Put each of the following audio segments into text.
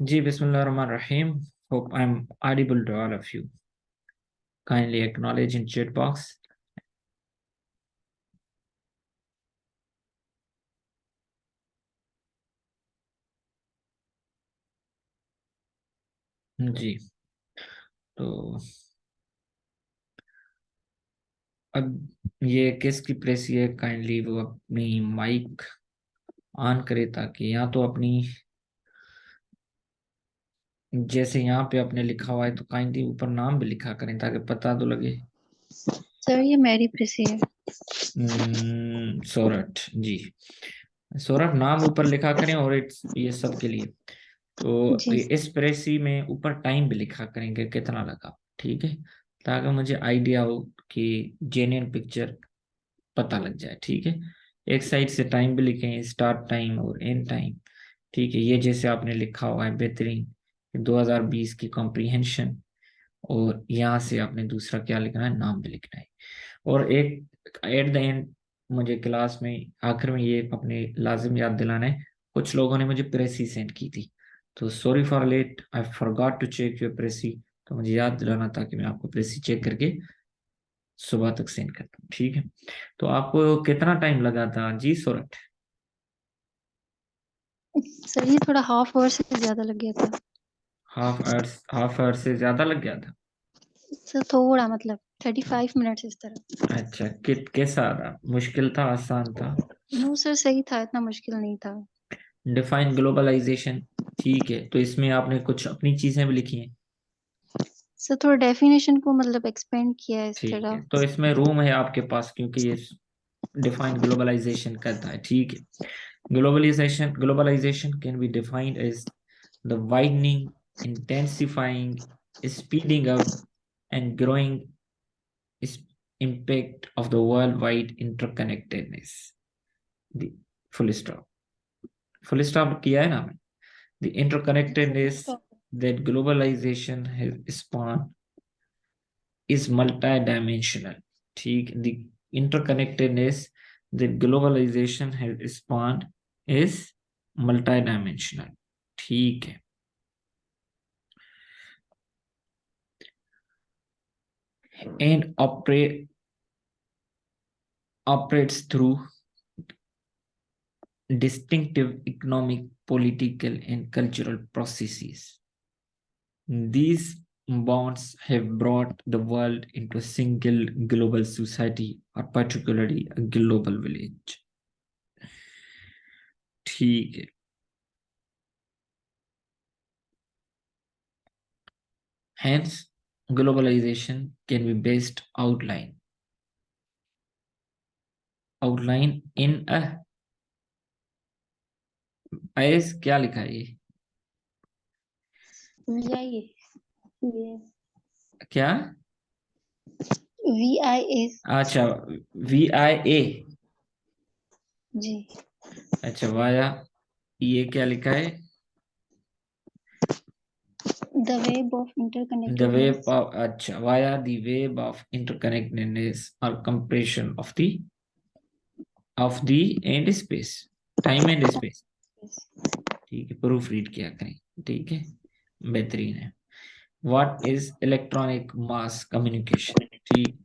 Ji, Bismillahirrahmanirrahim. Hope I'm audible to all of you. Kindly acknowledge in chat box. जी, तो अब ये किसकी press है, काइंडली वो अपनी माइक ऑन करे, ताकि यहाँ तो अपनी जैसे यहाँ पे आपने लिखा हुआ है तो काइंडली ऊपर नाम भी लिखा करें ताकि पता तो लगे। सर ये मेरी प्रेसी है। सोरठ जी, सोरठ नाम ऊपर लिखा करें, और ये सब के लिए तो जी इस प्रेसी में ऊपर टाइम भी लिखा करेंगे कितना लगा, ठीक है, ताकि मुझे आइडिया हो कि जेन्युइन पिक्चर पता लग जाए। ठीक है, एक साइड से टाइम भी लिखें, स्टार्ट टाइम और एंड टाइम। ठीक है, ये जैसे आपने लिखा हुआ है बेहतरीन 2020 की कॉम्प्रीहेंशन, और यहाँ से आपने दूसरा क्या लिखना है, नाम भी लिखना है। और एक एट द एंड मुझे क्लास में आखिर में ये अपने लाजिम याद दिलाना है, कुछ लोगों ने मुझे प्रेसी सेंड की थी, तो sorry for late, I forgot to check your precis. तो मुझे याद दिलाना ताकि मैं आपको प्रेसी चेक करके सुबह तक सेंड कर दूं। ठीक है, तो आपको कितना टाइम लगा था जी सोरठ? सर ये थोड़ा हाफ आवर से ज्यादा लग गया था। हाफ आवर से ज्यादा लग गया था? सर थोड़ा मतलब 35 मिनट्स इस तरह। अच्छा, कैसा था, मुश्किल था, आसान था? नो सर सही था, इतना मुश्किल नहीं था। डिफाइन ग्लोबलाइजेशन, ठीक है, तो इसमें आपने कुछ अपनी चीजें भी लिखी हैं? सर थोड़ा डेफिनेशन को मतलब एक्सपेंड किया है इस ठीक तरह। है, तो इसमें रूम है आपके पास, क्योंकि ये डिफाइन ग्लोबलाइजेशन करता है। ठीक है, globalisation can be defined as the widening, intensifying, speeding up and growing impact of the worldwide interconnectedness. The full stop. Full stop किया है ना मैं? The interconnectedness that globalization has spawned is multidimensional. ठीक, the interconnectedness that globalization has spawned is multidimensional. ठीक है, and operates through distinctive economic, political, and cultural processes. These bonds have brought the world into a single global society, or particularly a global village. ठीक है, hence globalization can be best outline in a as क्या लिखा है ये, VIA क्या? VIA अच्छा, VIA। जी। अच्छा, via, ये क्या लिखा है? The web of The wave interconnectedness. of, अच्छा, via the wave of interconnectedness or compression of the and space, time and space। ठीक है, प्रूफ रीड किया करें। ठीक है, बेहतरीन है। What is electronic mass communication? ठीक,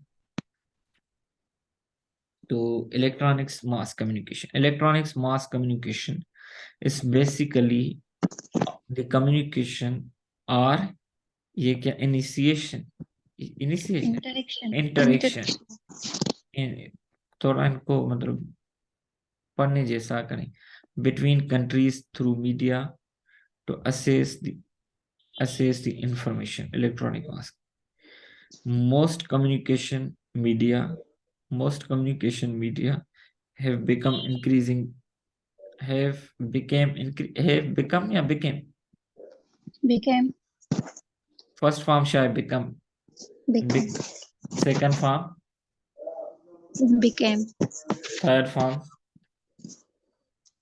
तो electronics mass communication is basically the communication, और ये क्या, initiation, initiation, interaction interaction, interaction थोड़ा इनको मतलब पढ़ने जैसा करें, between countries through media to assess the information, electronic mass. most communication media most communication media have become increasing have become, yeah, became, became first form shall become, become big, second form, became third form,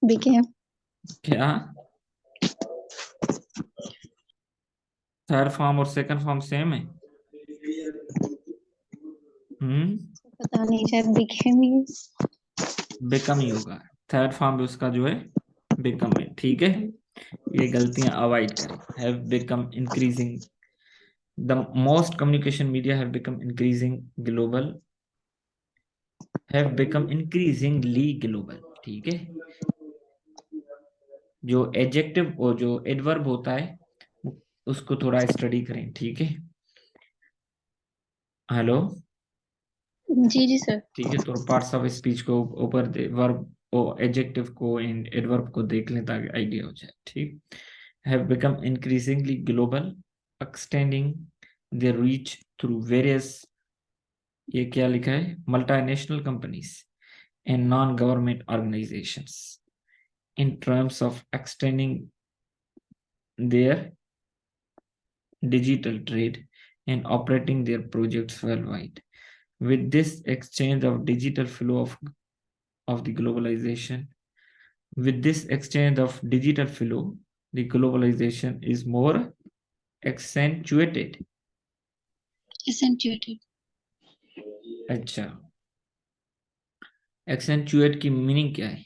became क्या? Third form और second form same है? हम्म, पता नहीं शायद became he. Become he होगा, third form भी उसका जो है बिकम में, ठीक है। ये गलतियां अवॉइड करें। Have become increasing, the most communication media have become increasing global, have become increasingly global, ठीक है। जो एडजेक्टिव और जो एडवर्ब होता है उसको थोड़ा स्टडी करें, ठीक है। हेलो। जी जी सर। ठीक है, तो पार्ट्स ऑफ स्पीच को ऊपर वर्ब और एडजेक्टिव को एंड एडवर्ब को देख लें ताकि आइडिया हो जाए, ठीक। Have become increasingly global, extending their reach through various, ये क्या लिखा है, multinational companies and non government organisations, in terms of extending their digital trade and operating their projects worldwide. With this exchange of digital flow of the globalization, with this exchange of digital flow, the globalization is more accentuated. Accentuated. अच्छा, accentuate की meaning क्या है?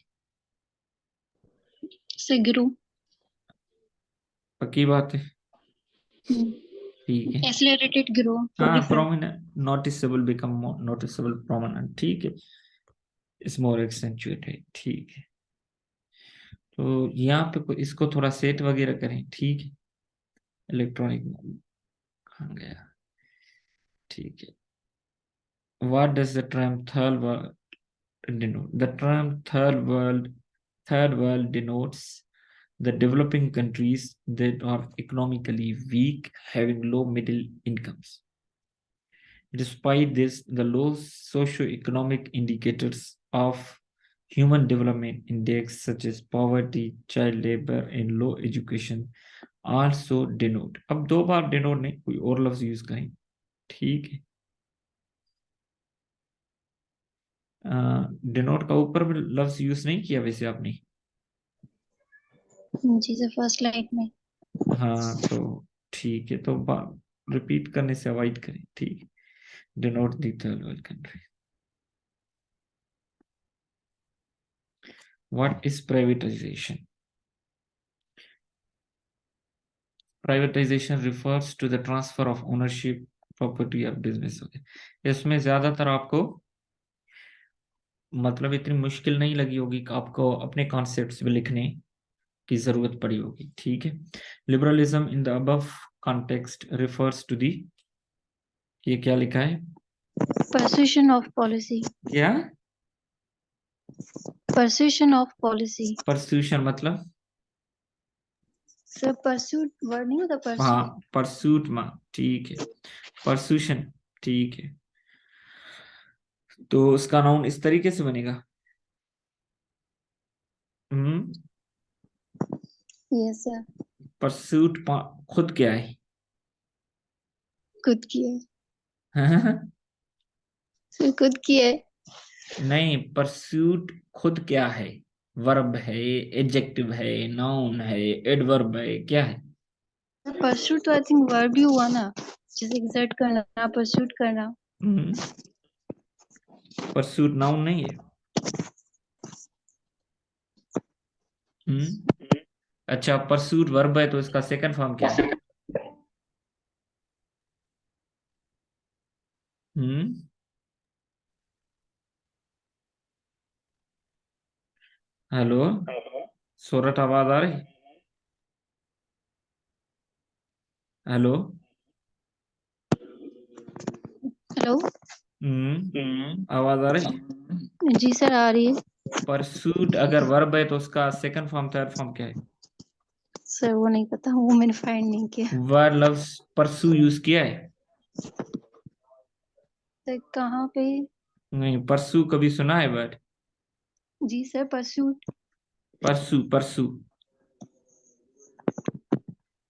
से grow. पक्की बात है, ठीक है। एक्सेलरेटेड ग्रो, हाँ, proliferate. Prominent, noticeable, become noticeable, prominent, ठीक है। इज मोर एक्सेंचुएटेड, ठीक है। तो यहाँ पे इसको थोड़ा सेट वगैरह करें, ठीक है। इलेक्ट्रॉनिक कहाँ गया, ठीक है। What does the term third world denote? The term third world denotes the developing countries that are economically weak, having low middle incomes. Despite this, the low socio-economic indicators of human development index such as poverty, child labor and low education also denote. अब दो बार denote नहीं, कोई और लफ्ज use करें, ठीक है। denote का ऊपर भी लफ्ज यूज नहीं किया वैसे आपने। जी सर, फर्स्ट लाइन में। हाँ तो ठीक है, तो रिपीट करने से अवॉइड करें, ठीक है। denote the third world country. What is privatization? Privatization refers to the transfer of ownership, property or business। इसमें ज्यादातर आपको मतलब इतनी मुश्किल नहीं लगी होगी कि आपको अपने कॉन्सेप्ट्स भी लिखने की जरूरत पड़ी होगी, ठीक है। Liberalism in the above context refers to the, ये क्या लिखा है? Persuasion of policy. क्या? Persuasion of policy. परस्यूशन मतलब? सर परस्यूट वर्ड नहीं होता, परस्यूट। हाँ, परसूट में, ठीक है। परसूशन, ठीक है। तो उसका नाउन इस तरीके से बनेगा। हम्म। Yes sir. परसूट खुद क्या है? खुद की है। सर खुद की है। नहीं, परस्यूट खुद क्या है? वर्ब है, एडजेक्टिव है, नाउन है, एडवर्ब है, क्या है? परस्यूट तो आई थिंक वर्ब ही हुआ ना, जैसे एग्जर्ट करना, परस्यूट करना। परस्यूट नाउन नहीं है। हम्म। अच्छा, परस्यूट वर्ब है तो इसका सेकंड फॉर्म क्या है? हम्म। हेलो, सोरठ आवाज आ रही? हेलो। हेलो। आवाज आ रही? जी सर, आ रही है। परस्यूट अगर वर्ब है तो उसका सेकंड फॉर्म थर्ड फॉर्म क्या है? सर वो नहीं पता, वो मैंने फाइंड नहीं किया। वर्ब लफ्ज परसू यूज किया है? सर कहाँ पे? नहीं, परसू कभी सुना है वर्ड? जी सर, परस्यूट। परसू, परसू।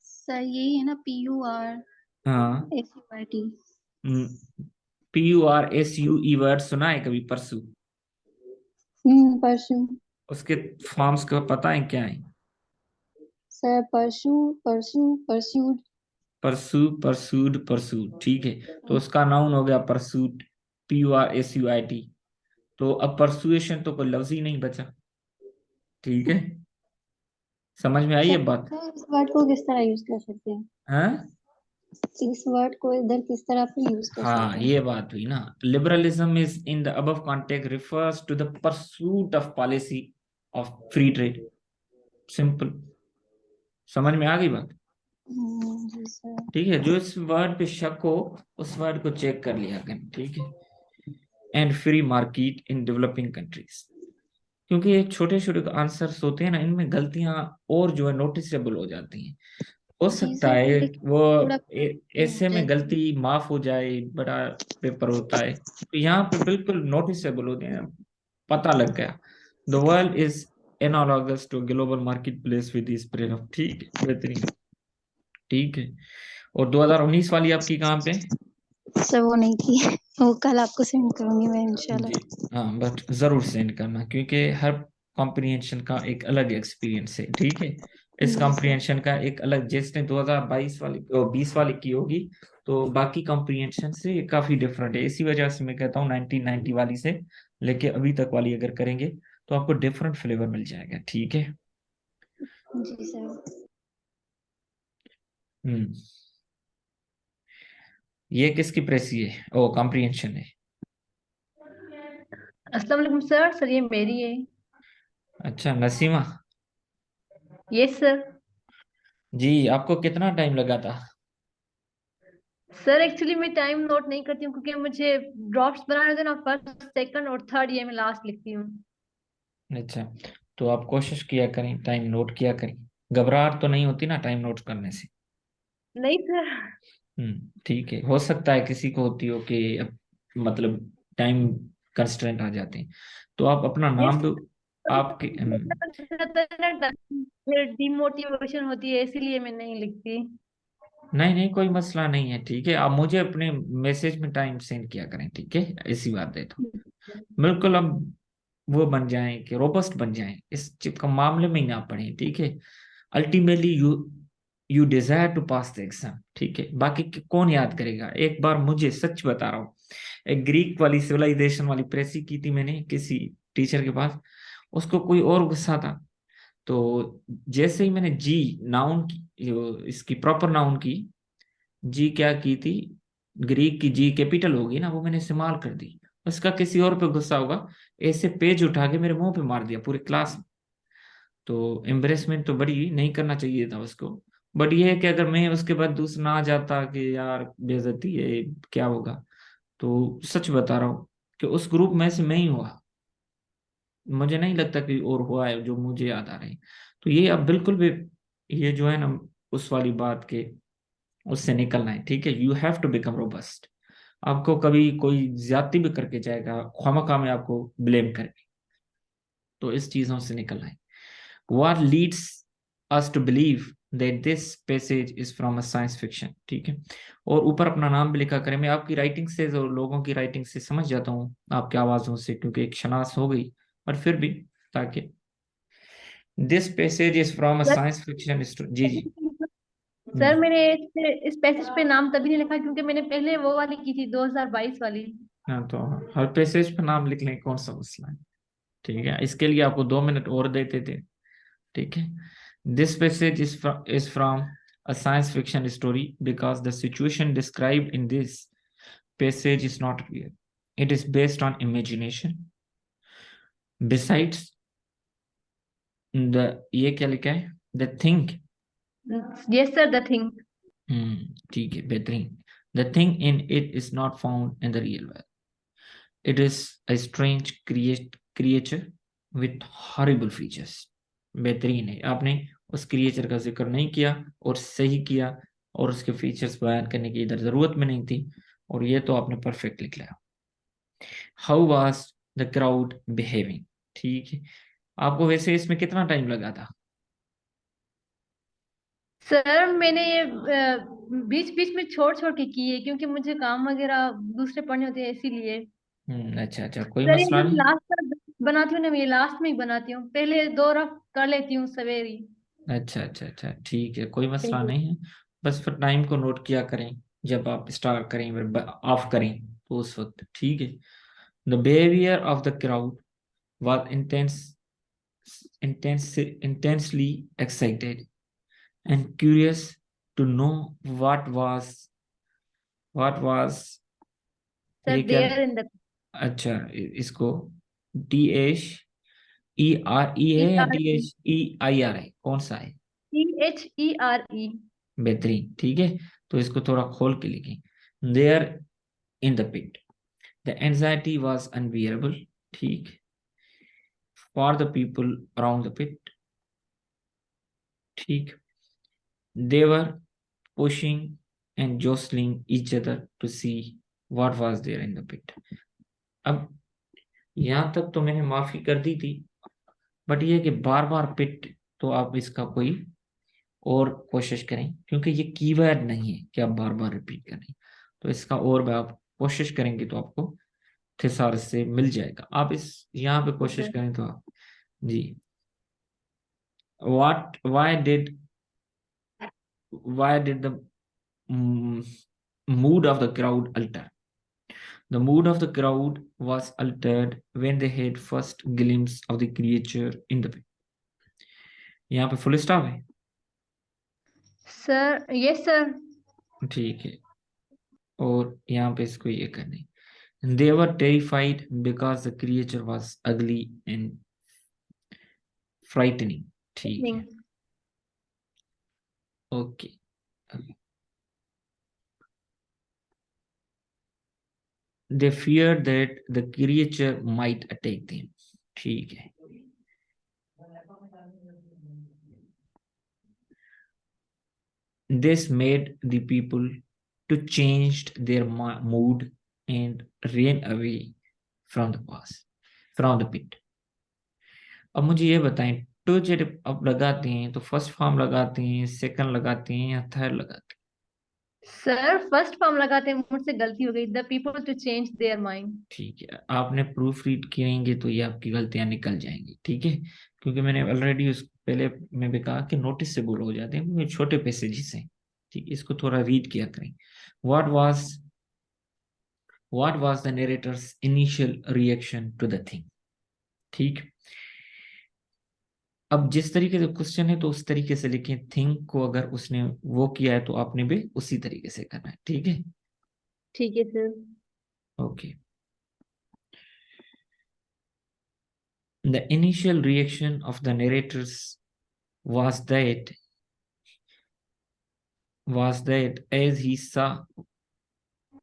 सर यही है ना, PUR हाँ। SUIT। PURSUE वर्ड सुना है कभी, परसू? परसू। उसके फॉर्म्स का पता है क्या है? सर परसू, परसू, परस्यूड। परसू, परसूड, परसूड, ठीक है। तो उसका नाउन हो गया परसूट, PURSUIT। तो अब परसुएशन तो कोई लफ्ज ही नहीं बचा, ठीक है। समझ में आई ये बात? सर इस वर्ड को किस तरह यूज कर सकते हैं? हाँ इस वर्ड को इधर किस तरह पे यूज कर हाँ, सकते हैं? ये बात हुई ना। Liberalism is in the above context refers to the pursuit of policy of free trade. Simple. समझ में आ गई बात? जी सर। ठीक है, जो इस वर्ड पे शक हो उस वर्ड को चेक कर लिया करें, ठीक है। And free market in developing countries, क्योंकि ये छोटे छोटे आंसर्स होते हैं ना, इनमें गलतियां और जो है नोटिसेबल हो जाती हैं। हो जी सकता सर, है लेकिन वो थोड़ा नहीं ऐसे होता है में कि गलती माफ हो जाए, बड़ा पेपर होता है, तो यहाँ पे बिल्कुल नोटिसेबल होते हैं, पता लग गया। The world is analogous to global market place with this preface. ठीक है, बेहतरीन। ठीक है। और 2019 वाली आपकी कहाँ पे? सर वो नहीं की। वो कल आपको सेंड करूंगी मैं जी। इंशाल्लाह। हाँ, बट जरूर सेंड करना, क्योंकि हर कॉम्प्रिहेंशन का एक अलग एक्सपीरियंस है, ठीक है। इस जी सर। कॉम्प्रिहेंशन का एक अलग, जिसने 2022 वाली 20 वाली की होगी, तो बाकी कॉम्प्रिहेंशन से ये काफी डिफरेंट है। इसी वजह से मैं कहता हूँ 1990 वाली से लेके अभी तक वाली अगर करेंगे तो आपको डिफरेंट फ्लेवर मिल जाएगा, ठीक है। जी सर। हम्म। ये किसकी प्रेसी है? ओ, कॉम्प्रिहेंशन है। अस्सलाम वालेकुम सर। सर ये मेरी है। अच्छा, नसीमा। Yes sir. जी, आपको कितना टाइम लगा था? सर एक्चुअली मैं टाइम नोट नहीं करती हूँ क्योंकि मुझे ड्रॉप्स बनाने होते हैं ना, फर्स्ट सेकंड और थर्ड ये मैं लास्ट लिखती हूँ। अच्छा, तो आप कोशिश किया करें, टाइम नोट किया करें। घबराहट तो नहीं होती ना टाइम नोट करने से? नहीं सर। ठीक है, हो सकता है किसी को होती हो कि मतलब टाइम कंस्ट्रेंट आ जाते हैं। तो आप अपना यस। नाम दो। आपके फिर डिमोटिवेशन होती है इसीलिए मैं नहीं लिखती। नहीं नहीं, कोई मसला नहीं है, ठीक है। आप मुझे अपने मैसेज में टाइम सेंड किया करें, ठीक है। ऐसी बात है तो बिल्कुल हम वो बन जाएं कि रोबस्ट बन जाएं, इस चीज का मामले में ही ना पड़े, ठीक है। Ultimately you desire to pass the exam, ठीक है। बाकी कौन याद करेगा? एक बार मुझे सच बता रहा हूँ, एक ग्रीक वाली सिविलाइजेशन वाली प्रेसी की थी मैंने किसी टीचर के पास। उसको कोई और गुस्सा था, तो जैसे ही मैंने जी नाउन की, इसकी प्रॉपर नाउन की जी क्या की थी, ग्रीक की जी कैपिटल होगी ना, वो मैंने इस्तेमाल कर दी। उसका किसी और पे गुस्सा होगा, ऐसे पेज उठा के मेरे मुंह पे मार दिया पूरी क्लास में। तो एम्बरेसमेंट तो बड़ी नहीं करना चाहिए था उसको। बट ये है कि अगर मैं उसके बाद दूसरा ना जाता कि यार बेइज्जती है, क्या होगा। तो सच बता रहा हूँ कि उस ग्रुप में से मैं ही हुआ। मुझे नहीं लगता कि और हुआ है जो मुझे याद आ रहे हैं। तो ये अब बिल्कुल भी, ये जो है ना, उस वाली बात के उससे निकलना है, ठीक है। You have to become robust. आपको कभी कोई ज्यादती भी करके जाएगा, खामखा में आपको ब्लेम करेंगे, तो इस चीजों से निकलना है। What leads us to believe that this passage is from a science fiction, ठीक है। और ऊपर अपना नाम भी लिखा करें। मैं आपकी राइटिंग से और लोगों की राइटिंग से समझ जाता हूँ, आपकी आवाज़ों से, क्योंकि एक शनास हो गई, पर फिर भी, ताकि this passage is from a sir science fiction. जी जी। Sir hmm. मैंने इस पैसेज पे नाम तभी नहीं लिखा क्योंकि मैंने पहले वो वाली की थी 2022 वाली। हाँ, तो हर पैसेज पर नाम लिख लें, कौन सा मसला है? ठीक है, इसके लिए आपको 2 मिनट और देते थे, ठीक है। This passage is from a science fiction story because the situation described in this passage is not real. It is based on imagination. Besides the, ये क्या लिखा है? The thing। Yes sir the thing. ठीक है, बेहतरीन। The thing in it is not found in the real world. It is a strange creature with horrible features। बेहतरीन है, आपने उस क्रिएचर का जिक्र नहीं किया और सही किया, और उसके फीचर्स बयान करने की इधर जरूरत में नहीं थी, और ये तो आपने परफेक्ट लिख लिया। How was the crowd behaving, ठीक है। आपको वैसे इसमें कितना टाइम लगा था? सर मैंने ये बीच बीच में छोड़ छोड़ के की है क्योंकि मुझे काम वगैरह दूसरे पढ़ने होते हैं इसीलिए। अच्छा अच्छा, कोई सर ये मसला जब नहीं। लास्ट बनाती हूँ ना, मैं ये लास्ट में ही बनाती हूँ, पहले दो रफ कर लेती हूँ सवेरी। अच्छा अच्छा अच्छा, ठीक है, कोई मसला नहीं है। बस फिर टाइम को नोट किया करें, जब आप स्टार्ट करें फिर ऑफ करें, तो उस वक्त, ठीक है। The behaviour of the crowd was intense intensely excited and curious to know what was Sir, ये क्या? there in the अच्छा, इसको T H E R E है या T ERE. H E I R है, कौन सा है? THERE. बेहतरीन, ठीक है। तो इसको थोड़ा खोल के लिखें, there in the pit the anxiety was unbearable, ठीक, for the people around the pit, ठीक, they were pushing and jostling each other to see what was there in the pit. अब यहां तक तो मैंने माफी कर दी थी, बट ये कि बार बार पिट, तो आप इसका कोई और कोशिश करें, क्योंकि ये कीवर्ड नहीं है कि आप बार बार रिपीट करें। तो इसका और आप कोशिश करेंगे तो आपको थिसारस से मिल जाएगा। आप इस यहाँ पे कोशिश Sir. करें तो आप जी, what why did the mood of the crowd alter? The mood of the crowd was altered when they had first glimpse of the creature in the pit. यहाँ पे फुल स्टॉप है, Sir, yes, sir. ठीक है, और यहाँ पे इसको ये करने, they were terrified because the creature was ugly and frightening, ठीक है, Evening. Okay. They feared that the creature might attack them, ठीक है। This made the people to change their mood and ran away from the pass, from the pit. अब मुझे ये बताएं, to जब अब लगाते हैं तो फर्स्ट फॉर्म लगाते हैं, सेकंड लगाते हैं, या थर्ड लगाते सर फर्स्ट फॉर्म लगाते हैं, मुझसे गलती हो गई. The people to change their mind. हैं? ठीक है, आपने प्रूफ रीड करेंगे तो ये आपकी गलतियां निकल जाएंगी, ठीक है, क्योंकि मैंने ऑलरेडी उस पहले में भी कहा कि नोटिस से बोल हो जाते हैं, क्योंकि छोटे पैसेजेस हैं, ठीक, इसको थोड़ा रीड किया करें। What was the narrator's initial reaction to the thing, ठीक। अब जिस तरीके से क्वेश्चन है तो उस तरीके से लिखें, थिंक को अगर उसने वो किया है तो आपने भी उसी तरीके से करना है, ठीक है। ठीक है sir. Okay, the initial reaction of the narrators was that as he saw,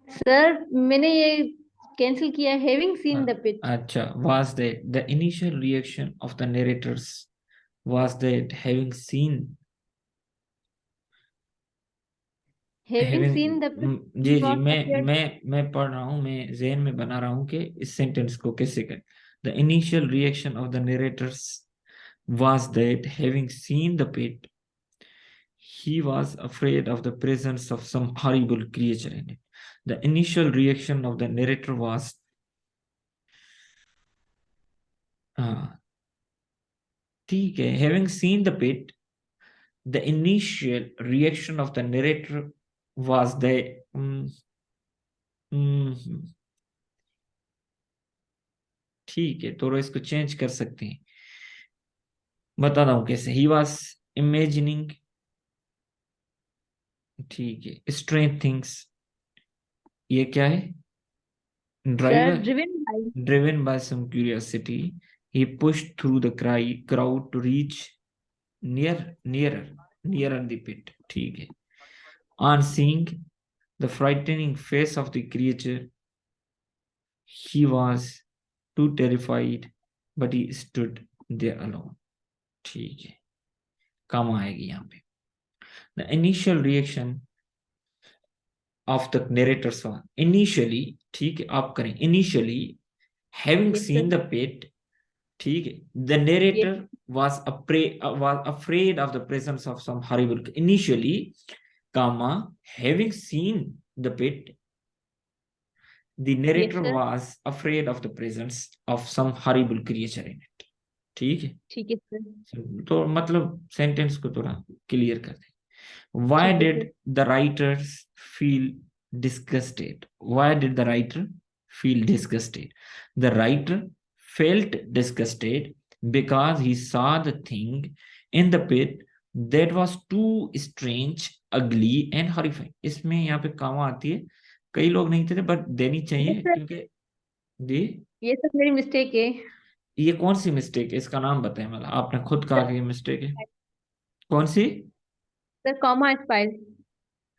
sir मैंने ये कैंसिल किया. Having seen the pit. अच्छा, was that the initial reaction of the narrators was that having seen having seen the pit जी जी, मैं पढ़ रहा हूँ, मैं ज़हन में बना रहा हूँ कि इस सेंटेंस को कैसे करें। The initial reaction of the narrators was that having seen the pit, he was afraid of the presence of some horrible creature in it. The initial reaction of the narrator was ठीक है, having seen the pit, the initial reaction of the narrator was ठीक है, तो इसको change कर सकते हैं, बता रहा हूं कैसे। ही वॉज इमेजिनिंग, ठीक है, स्ट्रेंथ थिंग्स, ये क्या है? Sir driver, driven by. driven by some curiosity, he pushed through the crowd to reach nearer the pit, ठीक है। On seeing the frightening face of the creature, he was too terrified, but he stood there alone, ठीक है, काम आएगी यहाँ पे। The initial reaction of the narrators was initially, ठीक है, आप करें initially, having Yes, seen sir. the pit, ठीक है, the narrator was afraid of the presence of some horrible initially, comma, having seen the pit, the Yes, narrator sir. was afraid of the presence of some horrible creature in it, ठीक है। ठीक है sir. तो मतलब sentence को थोड़ा clear कर दें। Why ठीक है did sir. the writers feel disgusted? Why did the writer feel disgusted? The writer felt disgusted because he saw the thing in the pit that was too strange, ugly and horrifying. इसमें यहाँ पे कामा आती है, कई लोग नहीं थे but देनी ये चाहिए सर क्योंकि जी। ये सब मेरी मिस्टेक है। ये कौन सी मिस्टेक है, इसका नाम बताएं, मतलब आपने खुद कहा कि ये मिस्टेक है। कौन सी? Sir comma spice.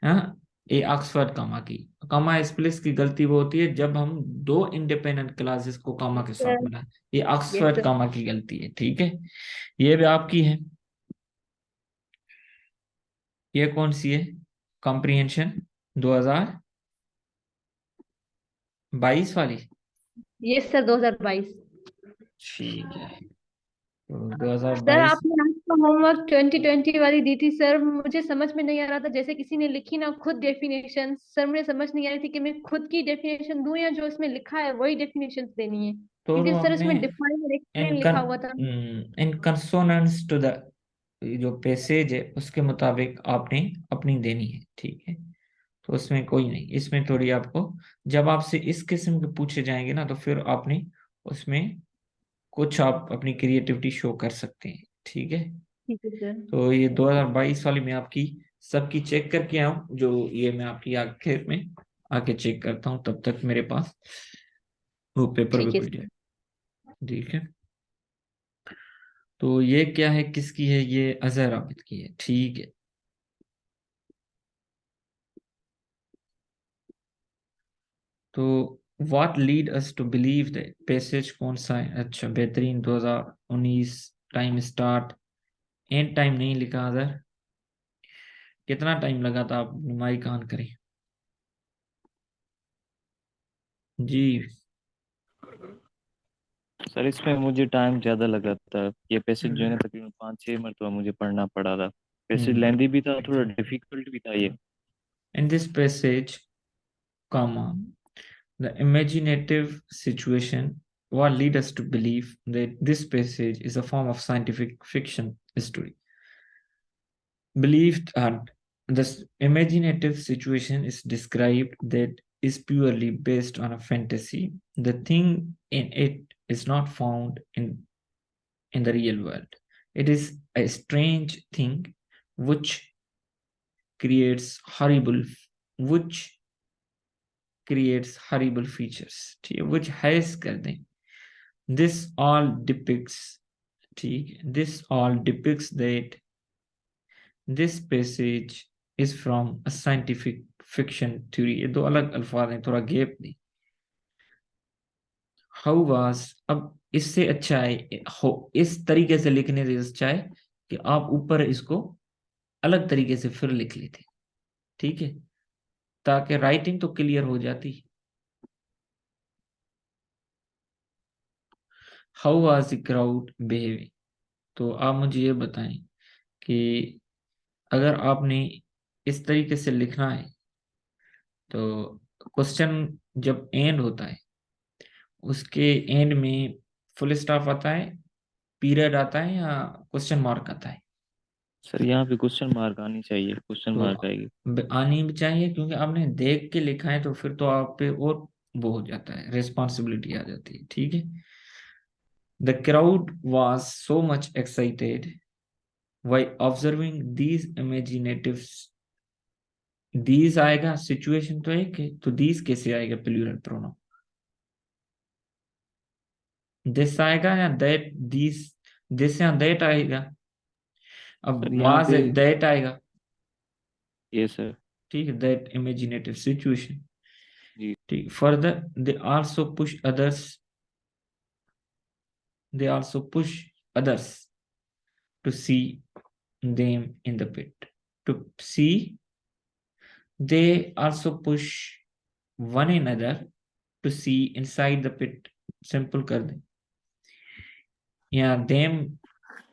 हाँ, ये ऑक्सफोर्ड कामा की, कामा स्पेलिंग की गलती वो होती है जब हम दो इंडिपेंडेंट क्लासेस को कामा के साथ सर बनाए। ये यस ऑक्सफोर्ड सर। कामा की गलती है, ठीक है। ये भी आपकी है। ये कौन सी है? कॉम्प्रिहेंशन 2022 वाली। Yes sir 2022। ठीक है, तो सर 2022। आपने आज का होमवर्क 2020 वाली दी थी सर, मुझे समझ में नहीं आ रहा था, जैसे किसी ने लिखी ना खुद डेफिनेशन, सर मुझे समझ नहीं आ रही थी कि मैं खुद की डेफिनेशन दूं या जो इसमें लिखा है वही डेफिनेशन देनी है, तो क्योंकि सर हमने इसमें डिफाइन और इन एक्सप्लेन लिखा हुआ था। इन कंसोनेंट्स टू द जो पैसेज है उसके मुताबिक आपने अपनी देनी है, ठीक है। तो उसमें कोई नहीं, इसमें थोड़ी आपको, जब आपसे इस किस्म के पूछे जाएंगे ना तो फिर आपने उसमें कुछ आप अपनी क्रिएटिविटी शो कर सकते हैं, ठीक है। ठीक है सर। तो ये 2022 वाली मैं आपकी सबकी चेक करके आऊँ, जो ये मैं आपकी आखिर में आके चेक करता हूँ, तब तक मेरे पास वो पेपर भी ठीक है खुल सर। जाए, ठीक है। तो ये क्या है, किसकी है? ये अजहर आबिद की है, ठीक है। तो what lead us to believe that passage कौन सा है? अच्छा बेहतरीन, 2019 टाइम स्टार्ट, एंड टाइम नहीं लिखा अजहर। कितना टाइम लगा था, आप माइक ऑन करें जी। सर इसमें मुझे टाइम ज़्यादा लगा था। ये पैसेज जो है ना तकरीबन 5-6 मरतबा मुझे पढ़ना पड़ा था। पैसेज लेंदी भी था, थोड़ा डिफिकल्ट भी था ये। In this passage comma the imaginative situation what lead us to believe that this passage is a form of scientific fiction story. Believed that this imaginative situation is described that is purely based on a fantasy. The thing in it is not found in the real world. It is a strange thing which creates horrible which creates horrible features, which has कर दें. This all depicts, ठीक, this all depicts that this passage is from a scientific fiction theory. ये दो अलग अल्फाज हैं, थोड़ा gap the. How was, अब इससे अच्छा है हो, इस तरीके से लिखने से अच्छा है कि आप ऊपर इसको अलग तरीके से फिर लिख लेते, ठीक है, ताकि राइटिंग तो क्लियर हो जाती. How was the crowd behaving? तो आप मुझे ये बताएं कि अगर आपने इस तरीके से लिखना है तो क्वेश्चन जब एंड होता है उसके एंड में फुल स्टॉप आता है, पीरियड आता है या क्वेश्चन मार्क आता है? सर यहाँ पे क्वेश्चन मार्क आनी चाहिए, क्वेश्चन तो मार्क आएगी। आनी भी चाहिए क्योंकि आपने देख के लिखा है, तो फिर तो आप पे और वो हो जाता है, रिस्पॉन्सिबिलिटी आ जाती है, ठीक है। The crowd was so much excited why observing these imaginative, these आएगा, सिचुएशन तो एक है, तो दीज कैसे आएगा प्लूरल प्रोनाउन? दिस आएगा या दैट, दिस या दैट आएगा? अब सर यहाँ वाज पे दैट आएगा, ये सर ठीक है, दैट इमेजिनेटिव सिचुएशन, जी। ठीक। Further they also push others, they also push others to see them in the pit, to see, they also push one another to see inside the pit, simple कर दें, या them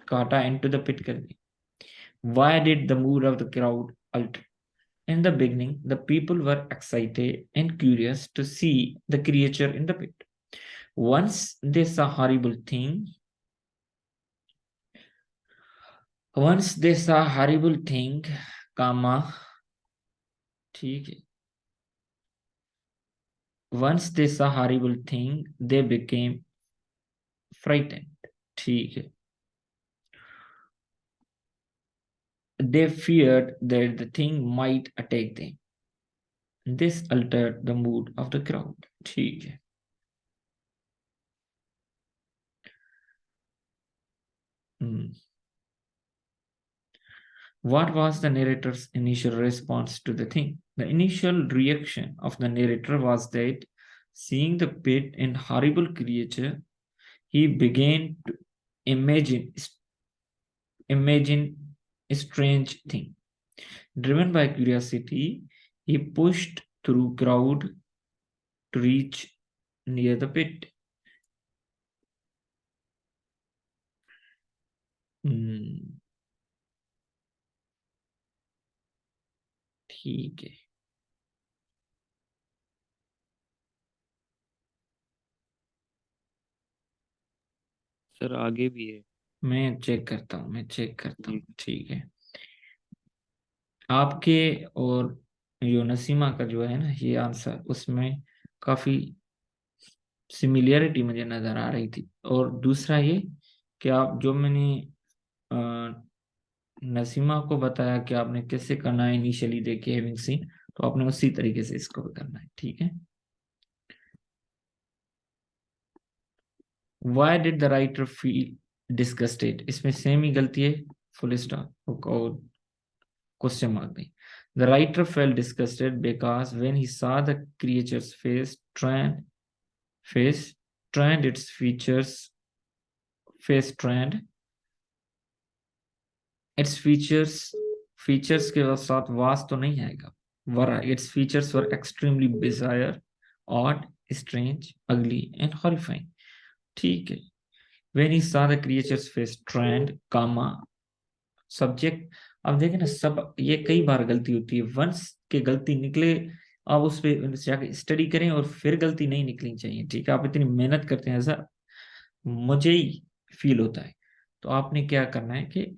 काटा into the pit कर दें. Why did the mood of the crowd alter? In the beginning, the people were excited and curious to see the creature in the pit. Once they saw horrible thing, once they saw horrible thing, comma, ठीक है. Once they saw horrible thing, they became frightened. ठीक है। They feared that the thing might attack them. This altered the mood of the crowd. ठीक है। What was the narrator's initial response to the thing? The initial reaction of the narrator was that, seeing the pit and horrible creature, he began to imagine a strange thing. Driven by curiosity, he pushed through crowd to reach near the pit. ठीक है। Sir आगे भी है। मैं check करता हूँ जी। ठीक है। आपके और यो नसीमा का जो है ना ये आंसर, उसमें काफी सिमिलरिटी मुझे नजर आ रही थी। और दूसरा ये कि आप जो मैंने नसीमा को बताया कि आपने कैसे करना है इनिशियली देखे हैविंग सीन, तो आपने उसी तरीके से इसको भी करना है। ठीक है। Why did the writer feel disgusted? इसमें सेम ही गलती है, फुल स्टॉप और क्वेश्चन मार्क नहीं। The writer felt disgusted because when he saw the creature's face trend its face trend its features के साथ वास तो नहीं आएगा, वरा its features were extremely bizarre, odd, strange, ugly and horrifying. ठीक है। When he saw the creature's face trend, comma, subject. अब देखें ना, सब ये कई बार गलती होती है, वंस के गलती निकले आप उस पर जाकर स्टडी करें और फिर गलती नहीं निकलनी चाहिए। ठीक है। आप इतनी मेहनत करते हैं, ऐसा मुझे ही फील होता है। तो आपने क्या करना है कि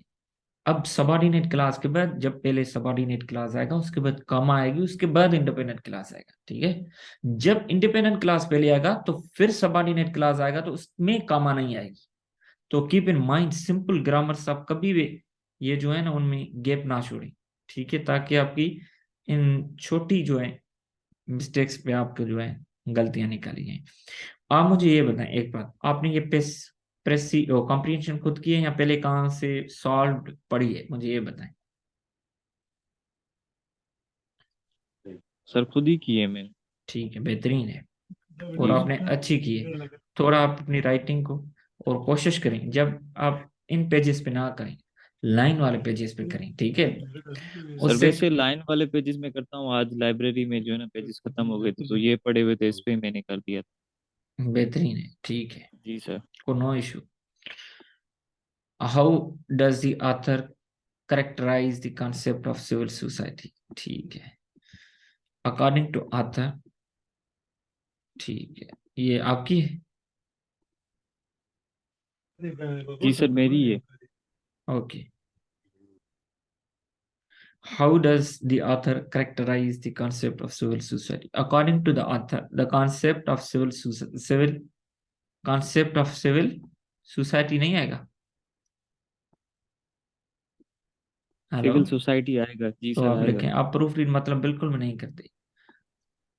अब सबऑर्डिनेट क्लास के बाद, जब पहले सबऑर्डिनेट क्लास आएगा उसके बाद कॉमा आएगी, उसके बाद इंडिपेंडेंट क्लास आएगा। ठीक है। जब इंडिपेंडेंट क्लास पहले आएगा तो फिर सबऑर्डिनेट क्लास आएगा, तो उसमें कॉमा नहीं आएगी। तो keep in mind, simple grammar आप कभी भी ये जो है ना उनमें गैप ना छोड़ें। ठीक है। ताकि आपकी इन छोटी जो है मिस्टेक्स पे आपको जो है गलतियां निकाली जाए। आप मुझे ये बताएं एक बात, आपने ये प्रेसी कॉम्प्रिहेंशन खुद की है या पहले कहाँ से सॉल्व पढ़ी है, मुझे ये बताएं। सर खुद ही किए मैंने। ठीक है, बेहतरीन है। और आपने अच्छी की है। थोड़ा आप अपनी राइटिंग को और कोशिश करें, जब आप इन पेजेस पे ना करें, लाइन वाले पेजेस पे करें। ठीक है। सर उससे वैसे लाइन वाले पेजेस में करता हूँ, आज लाइब्रेरी में जो है ना पेजेस खत्म हो गए थे तो ये पड़े हुए थे, इस पे मैंने कर दिया था। बेहतरीन है। ठीक है, जी सर। को no issue. How does the author characterize the concept of civil society? ठीक है। अकॉर्डिंग टू ऑथर, ठीक है, ये आपकी है। जी सर मेरी है। Okay. How does the author characterize the concept of civil society? According to the author, the concept of civil society नहीं आएगा। हेलो। सिविल सोसाइटी आएगा जी तो सर, आप आएगा। लिखें, आप प्रूफ रीड मतलब बिल्कुल भी नहीं करते।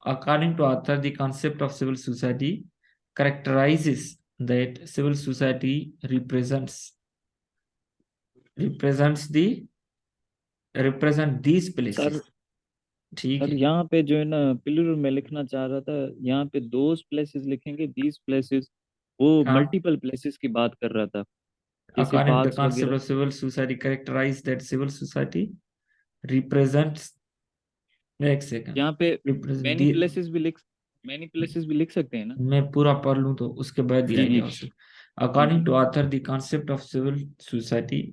According to author, the concept of civil society characterizes that civil society represents represent these sir places। ठीक सर है। यहाँ पे जो है ना पिलर में लिखना चाह रहा था, यहाँ पे दोज प्लेसेस लिखेंगे, दीज प्लेसेस, वो हाँ। मल्टीपल प्लेसेस की बात कर रहा था, जैसे According to the parks concept वगैरह। of civil society characterize that civil society represents, एक सेकंड, यहाँ पे represent मैनी प्लेसेस भी लिख, मैनी प्लेसेस भी लिख सकते हैं ना। मैं पूरा पढ़ लूं तो उसके बाद ही जी जी। आइडिया हो सकता। जी According ji. to author, the concept of civil society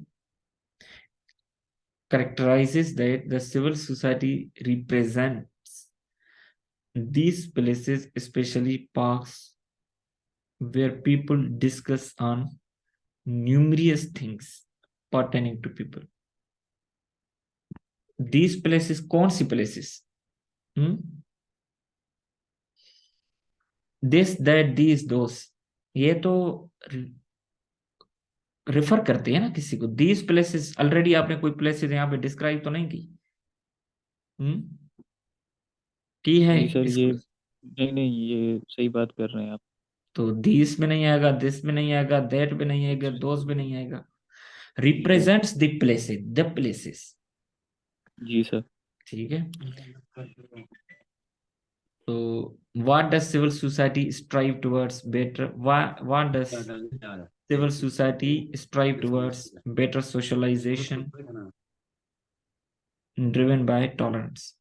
characterizes that the civil society represents these places, especially parks, where people discuss on numerous things pertaining to people. These places कौन सी places? This, that, these, those, ये तो refer करते हैं ना किसी को। These places, already आपने कोई प्लेसेस यहाँ पे डिस्क्राइब तो नहीं की? हम्म, की है नहीं सर, ये इसको? नहीं नहीं, ये सही बात कर रहे हैं आप। तो दिस में नहीं आएगा, दिस में नहीं आएगा, दैट में नहीं आएगा, दोस में नहीं आएगा। ठीक है। Represents the places, the places. जी सर। ठीक है। तो what does civil society strive towards better, what does civil society strive towards better socialisation driven by tolerance?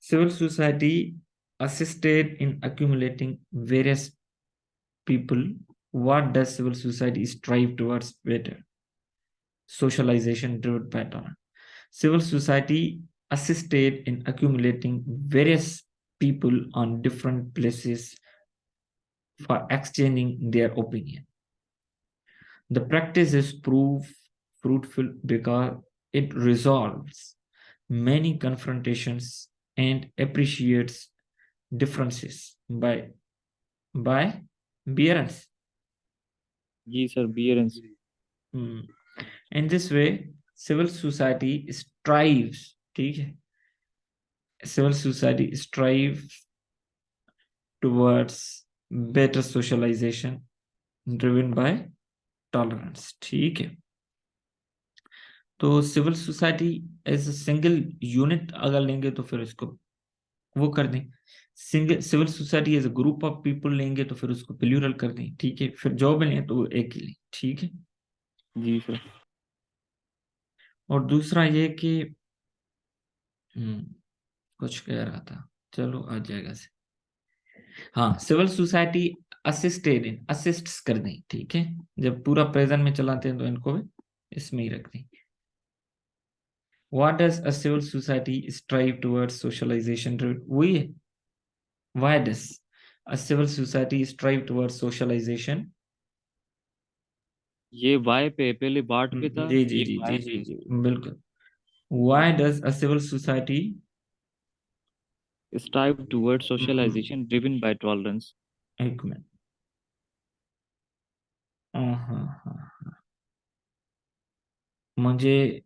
Civil society assisted in accumulating various people. What does civil society strive towards better? Socialization driven by tolerance. Civil society assisted in accumulating various people on different places for exchanging their opinion. The practice is fruitful because it resolves many confrontations and appreciates differences by bearance. जी sir, bearance. Hmm. In this way, civil society strives, ठीक है, civil society strives towards better socialization driven by tolerance, ठीक है। तो civil society as a single unit अगर लेंगे तो फिर इसको वो कर दें, single civil society as a group of people लेंगे तो फिर उसको प्लूरल कर दें, ठीक है। फिर जॉब लें तो वो एक ही लें, ठीक है। जी सर। और दूसरा ये कि कुछ कह रहा था, चलो आ जाएगा से। हाँ, civil society assisted in, assist कर दें, ठीक है। जब पूरा प्रेजेंट में चलाते हैं तो इनको भी इसमें ही रख दें। What does a civil society strive towards socialisation, वही है। Why does a civil society strive towards socialisation? ये वाई पे, पहले बाट पे था, जी जी ये जी जी वाई जी पे। जी, बिल्कुल। Why does a civil society, strive toward socialisation driven by tolerance. एक मिनट, हाँ हाँ हाँ, मुझे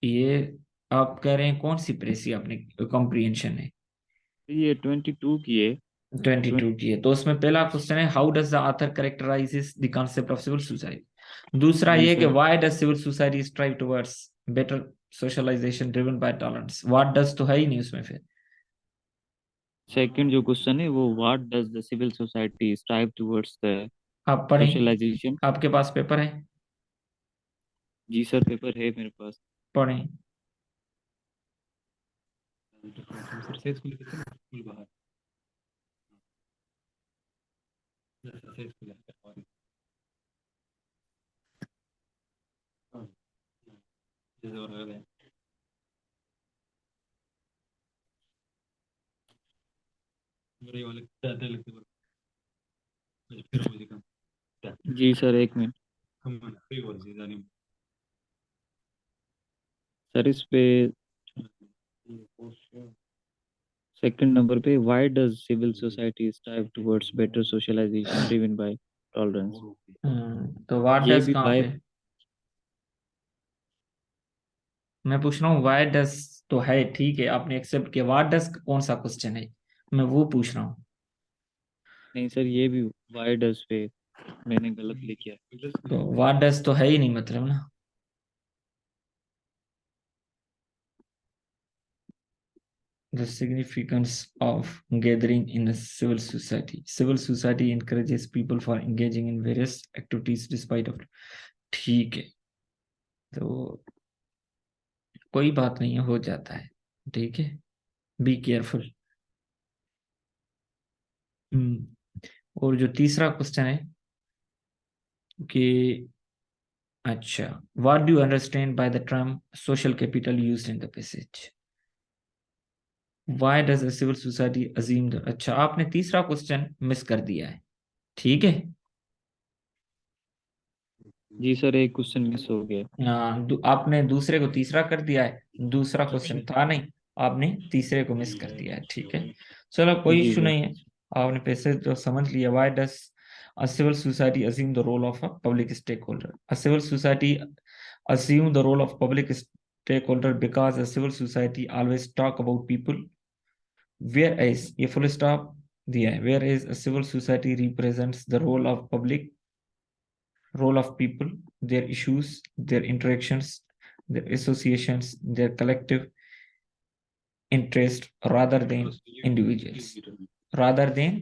ये, आप कह रहे हैं कौन सी प्रेसी आपने कॉम्प्रिहेंशन है? ये 22 की है। 22 की है। तो उसमें पहला क्वेश्चन है how does the author characterises the concept of civil society. दूसरा जी ये कि sir. Why does civil society strive towards better socialisation driven by tolerance, what does तो है ही नहीं उसमें फिर। सेकंड जो क्वेश्चन है वो what does the civil society strive towards the आप पढ़ें, सोशलाइजेशन। आपके पास पेपर है, जी सर, पेपर है मेरे पास। पढ़ें। जी सर, एक मिनट सर। इस पे सेकंड नंबर पे why does civil society strive towards better socialisation driven by tolerance. तो व्हाट ये डज भी कहाँ वाई। पे? मैं पूछ रहा हूँ व्हाई डज, तो है ठीक है, आपने एक्सेप्ट किया। व्हाट डज कौन सा क्वेश्चन है, मैं वो पूछ रहा हूँ। नहीं सर, ये भी वाई डज पे मैंने गलत लिखा। तो व्हाट डज तो है ही नहीं मतलब ना। The significance of gathering in a civil society. Civil society encourages people for engaging in various activities despite of, ठीक है। तो कोई बात नहीं है, हो जाता है, ठीक है। Be careful. और जो तीसरा क्वेश्चन है कि अच्छा, what do you understand by the term social capital used in the passage? Why does a civil society assume the, अच्छा आपने तीसरा क्वेश्चन मिस कर दिया है, ठीक है। जी सर, एक क्वेश्चन मिस हो गया। हाँ, आपने दूसरे को तीसरा कर दिया है, दूसरा क्वेश्चन था नहीं, आपने तीसरे को मिस कर दिया है, ठीक है। चलो कोई जी इशू सर। नहीं है, आपने पैसे तो समझ लिया। Why does A civil society assume the role of a public stakeholder. A civil society assume the role of public stakeholder because a civil society always talk about people, whereas a full stop दिया है, whereas a civil society represents the role of people, their issues, their interactions, their associations, their collective interest rather than individuals. Rather than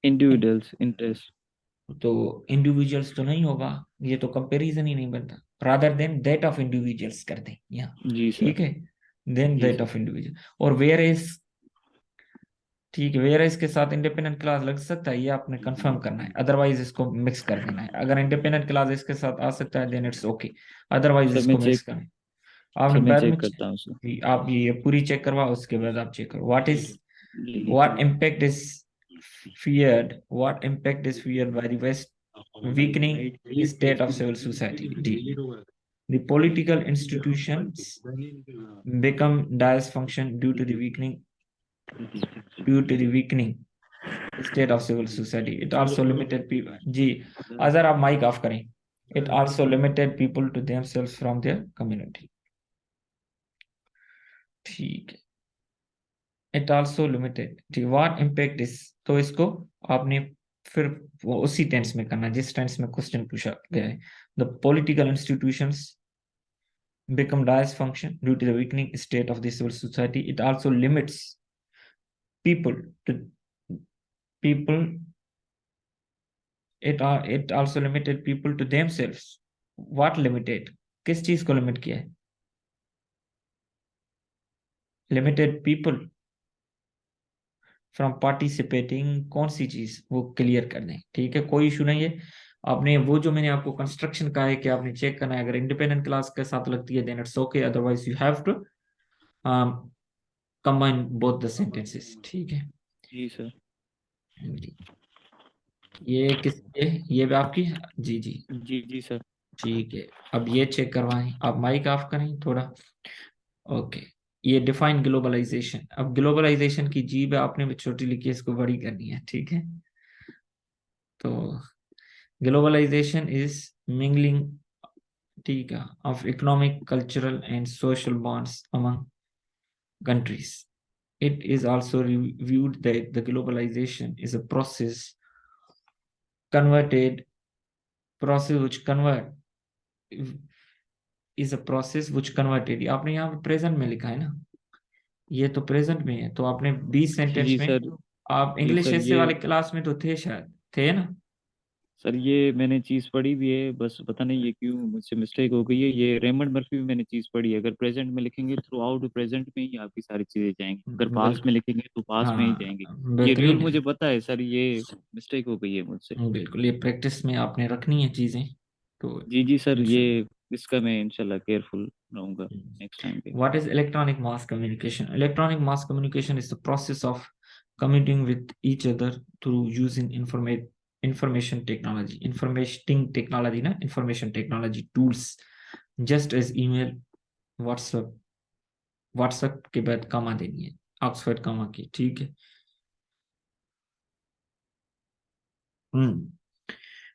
individuals interest. तो individuals तो नहीं होगा, ये तो comparison ही नहीं बनता. Rather than that of individuals कर दें यहाँ. जी सर. ठीक है, देन दैट ऑफ इंडिविजुअल. और वेयर इज, ठीक है, वेयर इज के साथ इंडिपेंडेंट क्लास लग सकता है, ये आपने कंफर्म करना है, अदरवाइज इसको मिक्स कर देना है. अगर इंडिपेंडेंट क्लास इसके साथ आ सकता है then it's okay, otherwise sir इसको मैं मिक्स चेक करना है. आपने सर मैं बाद चेक में करता हूँ सर. आप ये पूरी चेक करवाओ, उसके बाद आप चेक करो. जी. what impact is what impact is feared by the West weakening state of civil society. D. The political institutions become dysfunction due to the weakening state of civil society. It also limited people. जी, अगर आप mic off करें. It also limited people to themselves from their community. ठीक है. It also limited. ठीक, what impact is, तो इसको आपने फिर वो उसी टेंस में करना जिस टेंस में क्वेश्चन पूछा गया है. The political institutions become dysfunction due to the weakening state of the civil society. It also limits people to people. It also limited people to themselves. What limited? किस चीज को लिमिट किया है? Limited people from participating. कौन सी चीज, वो clear कर दें. ठीक है, कोई इशू नहीं है. आपने वो जो मैंने आपको कंस्ट्रक्शन कहा है कि आपने चेक करना है, अगर इंडिपेंडेंट क्लास के साथ लगती है then it's okay, otherwise you have to combine both the sentences. ठीक है जी सर. ये किस ये भी आपकी. जी जी जी जी सर. ठीक है. अब ये चेक करवाएं, आप माइक ऑफ करें थोड़ा. ओके, ये डिफाइन ग्लोबलाइजेशन. अब ग्लोबलाइजेशन की जीब आपने भी छोटी लिखी है, इसको बड़ी करनी है. ठीक है, तो ग्लोबलाइजेशन इज मिंगलिंग, ठीक है, of economic, cultural and social bonds among countries. It is also reviewed that the globalization is a process which converted. आपने यहाँ पे प्रेजेंट में लिखा है ना, ये तो प्रेजेंट में है, तो आपने 20 सेंटेंस जी में. सर. आप जी इंग्लिश सर. ऐसे वाले क्लास में तो थे, शायद थे ना. सर ये मैंने चीज़ पढ़ी भी है, बस पता नहीं ये क्यों मुझसे मिस्टेक हो गई है. ये रेमंड मर्फी में मैंने चीज़ पढ़ी है. अगर प्रेजेंट में लिखेंगे थ्रू आउट प्रेजेंट में ही आपकी सारी चीज़ें जाएंगी. अगर पास्ट में बिल्कुल, लिखेंगे तो पास्ट में ही हाँ, जाएंगे. ये रूल बेहतरीन है. मुझे पता है सर, ये मिस्टेक हो गई है मुझसे. बिल्कुल, ये प्रैक्टिस में आपने रखनी है चीजें, तो जी जी सर. ये इंशाल्लाह. इसका मैं इंशाल्लाह केयरफुल रहूंगा नेक्स्ट टाइम पे. What is electronic mass communication? Electronic mass communication is the process of communicating with each other through using information technology. Information technology tools, just as email, WhatsApp. WhatsApp के बाद कमा देनी है, Oxford कमा की. ठीक है.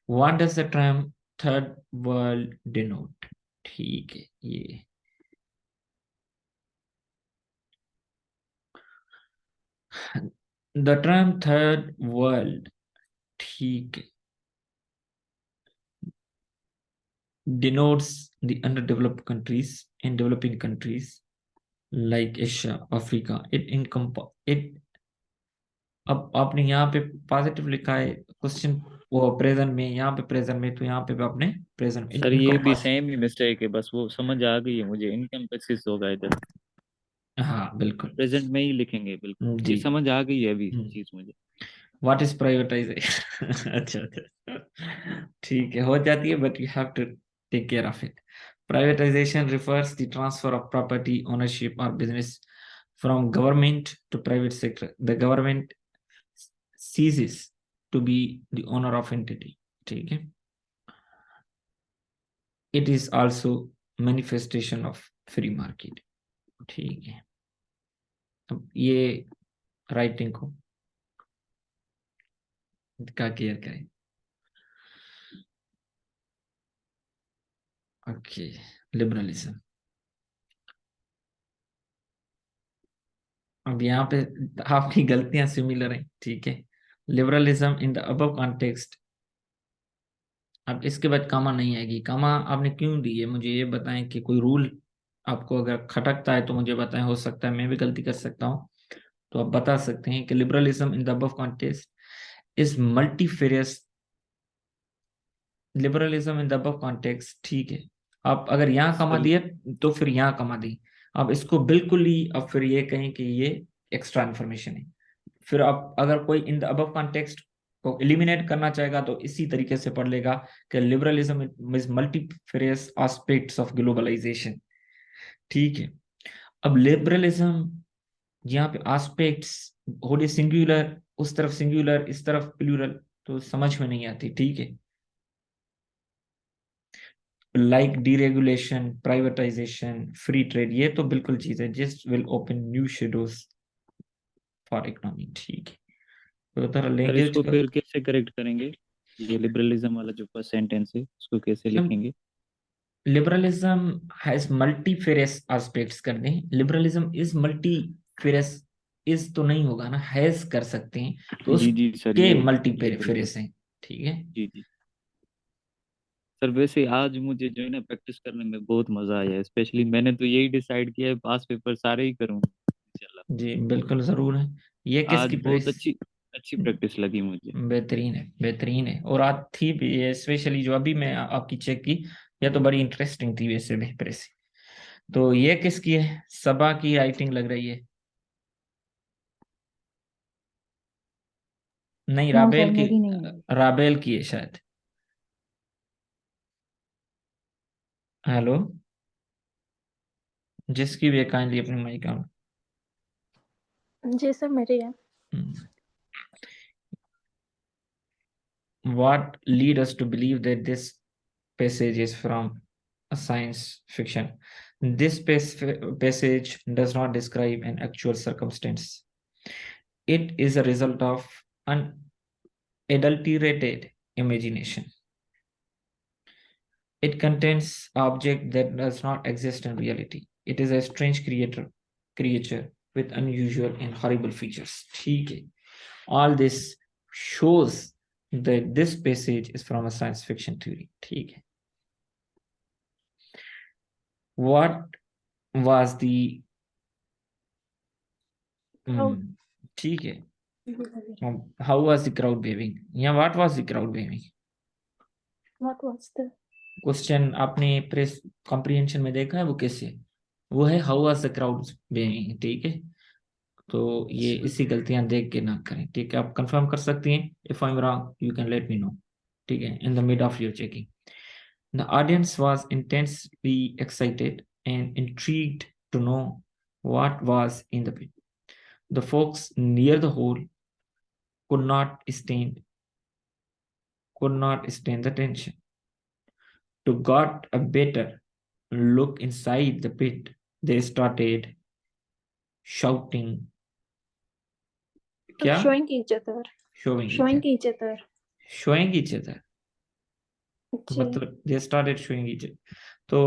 What does the term third world denote? ठीक है, ये the term third world, ठीक है, denotes the underdeveloped countries and developing countries like Asia, Africa. It अब आपने यहाँ पे पॉजिटिव लिखा है क्वेश्चन, वो प्रेजेंट में, यहाँ पे प्रेजेंट में, तो यहाँ पे भी आपने प्रेजेंट. इट सर ये भी इनकम्पास. सेम ही मिस्टेक है, बस वो समझ आ गई है मुझे. इनकम टैक्सेस होगा इधर, हाँ बिल्कुल. प्रेजेंट में ही लिखेंगे. बिल्कुल ये जी. समझ आ गई है अभी चीज़ मुझे. What is privatisation. अच्छा अच्छा, ठीक है, हो जाती है, but you have to take care of it. Privatization refers the transfer of property, ownership, or business from government to private sector. The government ceases to be the owner of entity. ठीक है. It is also manifestation of free market. ठीक है. अब ये writing को का care करें. Okay, liberalism. अब यहाँ पे आपकी गलतियां सिमिलर हैं, ठीक है। Liberalism in the above context. अब इसके बाद कामा नहीं आएगी। कामा आपने क्यों दी है, मुझे ये बताएं कि कोई रूल आपको अगर खटकता है तो मुझे बताएं, हो सकता है मैं भी गलती कर सकता हूँ। तो आप बता सकते हैं कि liberalism in the above context is multifarious. Liberalism in the above context, ठीक है। आप अगर यहाँ कमा सर दिए तो फिर यहाँ कमा दी। आप इसको बिल्कुल ही अब फिर ये कहें कि ये एक्स्ट्रा इन्फॉर्मेशन है। फिर आप अगर कोई इन द अबव कॉन्टेक्स्ट को एलिमिनेट करना चाहेगा तो इसी तरीके से पढ़ लेगा कि liberalism is multifarious aspects of globalisation, ठीक है। अब लिबरलिज्म यहाँ पे एस्पेक्ट्स होली सिंगुलर, उस तरफ सिंगुलर, इस तरफ प्लूरल, तो समझ में नहीं आती, ठीक है। Like deregulation, privatisation, free trade, ये तो बिल्कुल चीज है, जिस will open new shadows for economy, ठीक है। तो उधर सर लैंग्वेज इसको का फिर कैसे करेक्ट करेंगे? ये लिबरलिज्म वाला जो फर्स्ट सेंटेंस है उसको कैसे लिखेंगे? लिबरलिज्म हैज मल्टीफेरस एस्पेक्ट्स कर दें। लिबरलिज्म इज मल्टीफेरस, इज तो नहीं होगा ना, हैज कर सकते हैं तो जी जी सर, उसके ये लिबरलिज्म। मल्टीफेरस हैं, ठीक है। जी जी सर, वैसे आज मुझे जो है ना प्रैक्टिस करने में बहुत मजा आया। स्पेशली मैंने तो यही डिसाइड किया है, पास पेपर सारे ही करूँगा इंशाल्लाह। जी बिल्कुल जरूर है। ये आज किसकी बहुत प्रेस? अच्छी अच्छी प्रैक्टिस लगी मुझे। बेहतरीन है, बेहतरीन है। और आज थी भी ये, स्पेशली जो अभी मैं आपकी चेक की, ये तो बड़ी इंटरेस्टिंग थी वैसे भी प्रेस। तो ये किसकी है? सबा की राइटिंग लग रही है। नहीं, नो सर, राबेल की। मेरी नहीं है। राबेल की है शायद। हेलो, जिसकी भी काइंडली अपनी माइक ऑन। जी सर, मेरी है। What lead us to believe that this passage is from a science fiction? This passage does not describe an actual circumstance. It is a result of unadulterated imagination. It contains object that does not exist in reality. It is a strange creature with unusual and horrible features. ठीक है. All this shows that this passage is from a science fiction theory. ठीक है. What was the How? ठीक है. How was the crowd behaving? या what was the crowd behaving? What was the? Question आपने press comprehension में देखा है वो कैसे? वो है how was the crowd behaving, ठीक है। तो ये इसी गलतियां देख के ना करें, ठीक है। आप कंफर्म कर सकती हैं, if I am wrong you can let me know, ठीक है, in the mid of your checking. The audience was intensely excited and intrigued to know what was in the pit. The folks near the hole could not stand could not stand the tension. To got a better look inside the pit, they started shouting. क्या? Showing each other. Showing each Showing other. each other. Showing each other. तो जी। मतलब they started showing each other. तो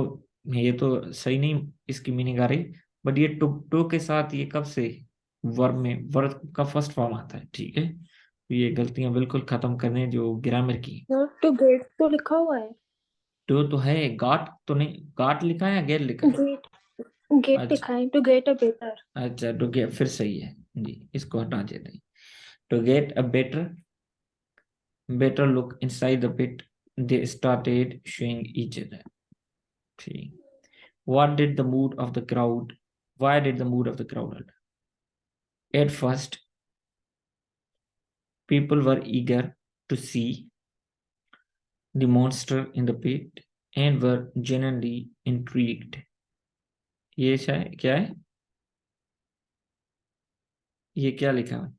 ये तो सही नहीं इसकी meaning आ रही, बट ये टू के साथ ये कब से वर्ब में वर्ब का फर्स्ट फॉर्म आता है, ठीक है। तो ये गलतियां बिल्कुल खत्म करने जो ग्रामर की। टू गेट तो लिखा हुआ है। तो है, गाट तो नहीं, गाट लिखा है या गेट लिखा है? गेट। गेट अच्छा, लिखा है, टू गेट अ बेटर। अच्छा टू गेट फिर सही है जी, इसको हटा देते हैं। To get a better look inside the pit, they started showing each other. ठीक. What did the mood of the crowd? Why did the mood of the crowd alter? At first, people were eager to see the monster in the pit and were genuinely intrigued. ये शायद क्या है? ये क्या लिखा है?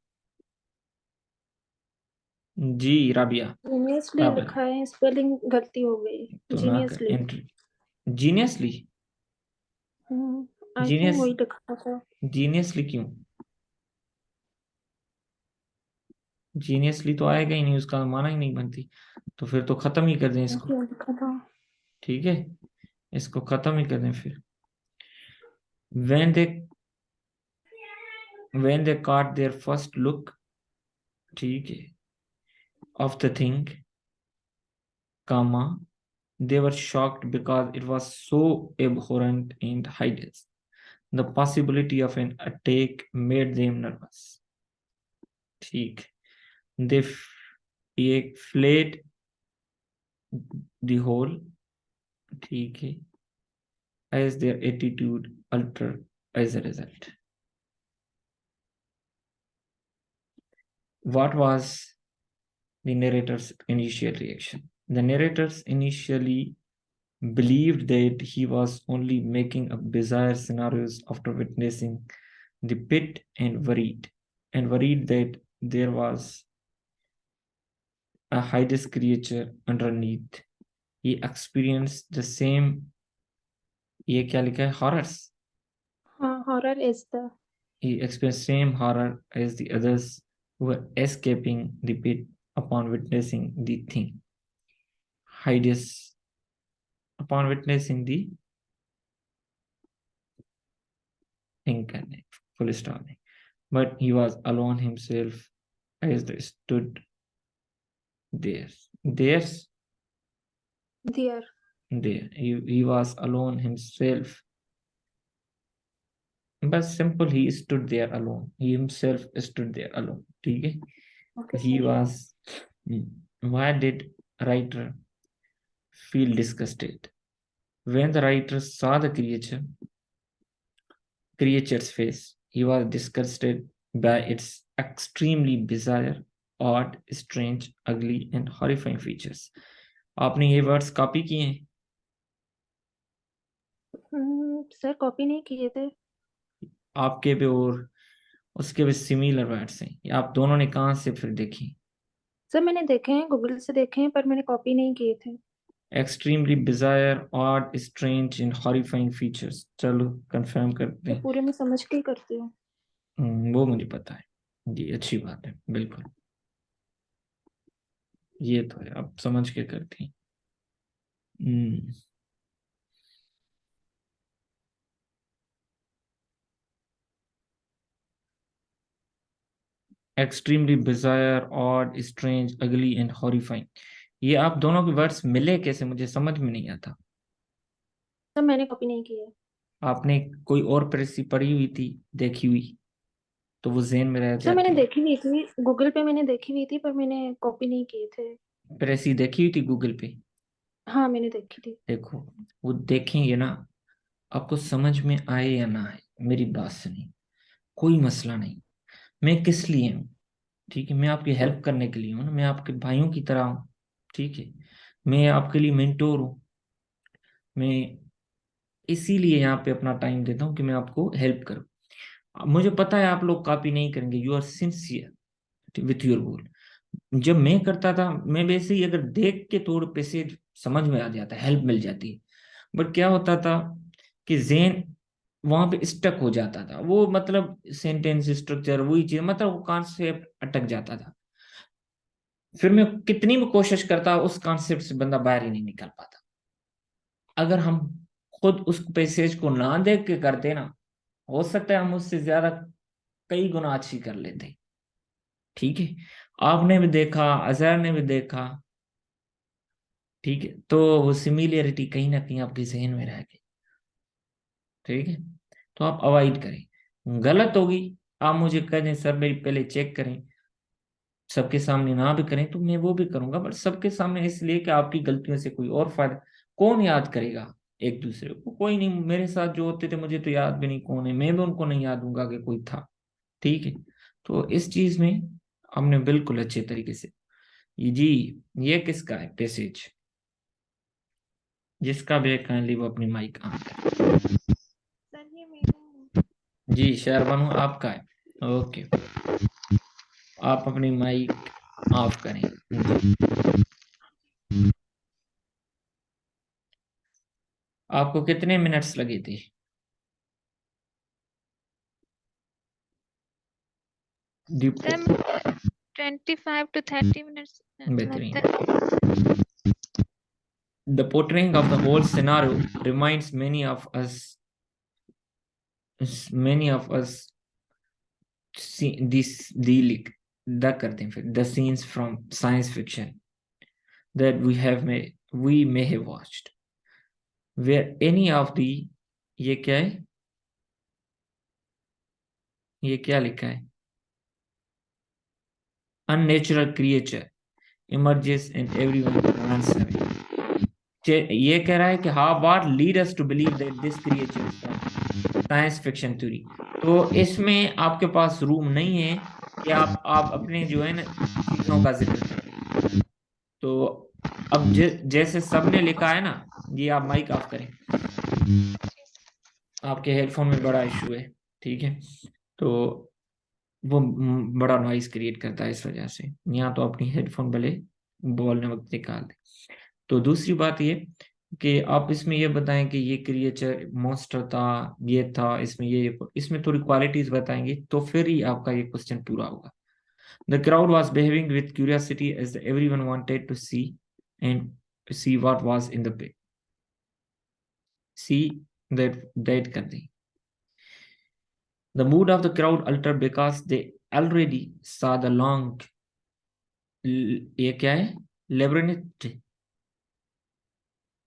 जी Rabia. Geniusly Rabia लिखा है, स्पेलिंग गलती हो गई। तो ना कर geniusly. Geniusly. I think genius वही लिखा था। जीनियसली क्यों? जीनियसली तो आएगा ही नहीं, उसका माना ही नहीं बनती। तो फिर तो खत्म ही कर दें इसको, क्या लिखा था? ठीक है। इसको खत्म ही कर दें फिर। when they caught their first look, ठीक है, of the thing, comma, they were shocked because it was so abhorrent and hideous. The possibility of an attack made them nervous. ठीक, they ये fled the hole, ठीक है, as their attitude altered as a result. What was the narrator's initial reaction? The narrators initially believed that he was only making up bizarre scenarios after witnessing the pit, and worried that there was a hideous creature underneath. He experienced the same, ये क्या लिखा है, horrors. Horror is the He experienced same horror as the others who were escaping the pit upon witnessing the thing. Hideous upon witnessing the thing, full stop. But he was alone himself as they stood there. There. He was alone himself. But simple, he stood there alone. He himself stood there alone. ठीक है? okay, He sir. was. Why did writer feel disgusted? When the writer saw the creature's face, he was disgusted by its extremely bizarre, odd, strange, ugly, and horrifying features. आपने ये words copy किए हैं? Sir copy नहीं किए थे। आपके पे और उसके भी सिमिलर वर्ड्स हैं। आप दोनों ने कहाँ से फिर देखी? सर मैंने देखे हैं, गूगल से देखे हैं, पर मैंने कॉपी नहीं किए थे। Extremely bizarre, odd, strange and horrifying features. चलो कंफर्म करते हैं। पूरे में समझ के ही करती हूँ। वो मुझे पता है जी, अच्छी बात है, बिल्कुल ये तो है, आप समझ के करती हैं। एक्सट्रीमली बिजायर, ऑड, स्ट्रेंज, अगली एंड हॉरिफाइंग, ये आप दोनों के वर्ड्स मिले कैसे, मुझे समझ में नहीं आता। सर मैंने कॉपी नहीं की है। आपने कोई और प्रेसी पढ़ी हुई थी, देखी हुई, तो वो ज़हन में रह सर मैंने जाती। देखी हुई थी, गूगल पे मैंने देखी हुई थी, पर मैंने कॉपी नहीं किए थे। प्रेसी देखी हुई थी गूगल पे? हाँ मैंने देखी थी। देखो, वो देखेंगे ना, आपको समझ में आए या ना आए, मेरी बात सुनिए, कोई मसला नहीं। मैं किस लिए हूँ, ठीक है, मैं आपकी हेल्प करने के लिए हूँ ना, मैं आपके भाइयों की तरह हूँ, ठीक है, मैं आपके लिए मेंटोर हूँ। मैं इसीलिए यहाँ पे अपना टाइम देता हूँ कि मैं आपको हेल्प करूँ। मुझे पता है आप लोग कॉपी नहीं करेंगे, you are sincere with your goal. जब मैं करता था, मैं वैसे ही अगर देख के थोड़े पैसेज समझ में आ जाता है, हेल्प मिल जाती है, बट क्या होता था कि जेन वहां पे स्टक हो जाता था, वो मतलब सेंटेंस स्ट्रक्चर वही चीज, मतलब वो कॉन्सेप्ट अटक जाता था। फिर मैं कितनी भी कोशिश करता, उस कॉन्सेप्ट से बंदा बाहर ही नहीं निकल पाता। अगर हम खुद उस पैसेज को ना देख के करते ना, हो सकता है हम उससे ज्यादा कई गुना अच्छी कर लेते। ठीक है, आपने भी देखा, अजहर ने भी देखा, ठीक है, तो वो सिमिलरिटी कहीं ना कहीं आपके जहन में रह गई। ठीक है, तो आप अवॉइड करें। गलत होगी, आप मुझे कह दें सर मेरी पहले चेक करें, सबके सामने ना भी करें तो मैं वो भी करूंगा, बट सबके सामने इसलिए कि आपकी गलतियों से कोई और फायदा, कौन याद करेगा एक दूसरे को? कोई नहीं। मेरे साथ जो होते थे मुझे तो याद भी नहीं कौन है, मैं भी उनको नहीं याद दूंगा कि कोई था। ठीक है, तो इस चीज में हमने बिल्कुल अच्छे तरीके से, जी ये किसका है पैसेज, जिसका भी काइंडली वो अपनी माइक ऑन करें। सर ये मेरा जी शहरबानू आपका है, ओके, आप अपनी माइक ऑफ करें जी। आपको कितने मिनट्स लगे थे? सर 25 to 30 minutes लगता बेहतरीन। है। The portraying of the whole scenario reminds many of us see this the scenes from science fiction that we may have watched, where any of the ये क्या है, ये क्या लिखा है, unnatural creature emerges and everyone runs away. ये कह रहा है कि how what lead us to believe that this creature is from science fiction theory. तो इसमें आपके पास रूम नहीं है कि आप अपने जो है ना चीजों का जिक्र करें. तो अब जैसे सबने लिखा है ना, ये आप माइक ऑफ करें, आपके हेडफोन में बड़ा इशू है, ठीक है, तो वो बड़ा नॉइज क्रिएट करता है इस वजह से. यहाँ तो अपनी हेडफोन भले बोलने वक्त निकाल दे. तो दूसरी बात ये कि आप इसमें ये बताएं कि ये क्रिएचर मॉन्स्टर था, ये था, इसमें थोड़ी क्वालिटीज बताएंगे तो फिर ही आपका ये क्वेश्चन पूरा होगा. The crowd was behaving with curiosity as everyone wanted to see what was in the pit. See that कर दें. The mood of the crowd altered because they already saw the long ये क्या है, labyrinth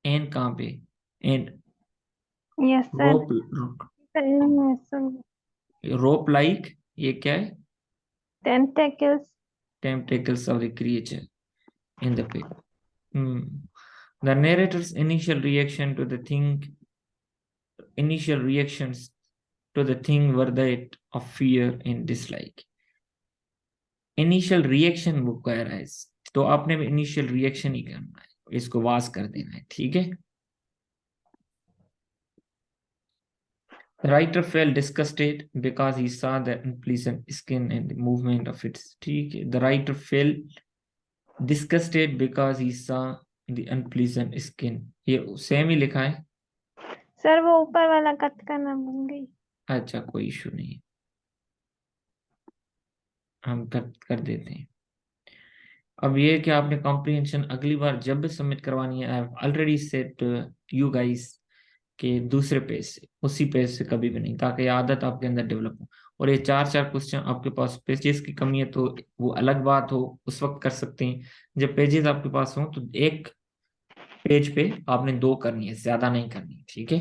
and कहाँ पे and Yes, sir. rope like ये क्या है, Tentacles. tentacles of the creature in the pit. The narrator's initial reactions to the thing were that of fear and dislike. Initial reaction वो कह रहा है, तो आपने भी initial reaction ही करना है, इसको वास कर देना है, ठीक है. The writer felt disgusted because he saw the unpleasant skin and the movement of its. ठीक है. The writer felt disgusted because he saw the unpleasant skin. ये सेम ही लिखा है. सर वो ऊपर वाला कट करना भूल गई. अच्छा, कोई इशू नहीं है, हम कर देते हैं. अब ये कि आपने कॉम्प्रिहेंशन अगली बार जब भी सबमिट करवानी है, I have already set you guys के दूसरे पेज से, उसी पेज से कभी भी नहीं, ताकि आदत आपके अंदर डेवलप हो. और ये 4 क्वेश्चन आपके पास पेजेस की कमी है तो वो अलग बात हो, उस वक्त कर सकते हैं. जब पेजेस आपके पास हो तो एक पेज पे आपने 2 करनी है, ज्यादा नहीं करनी, ठीक है,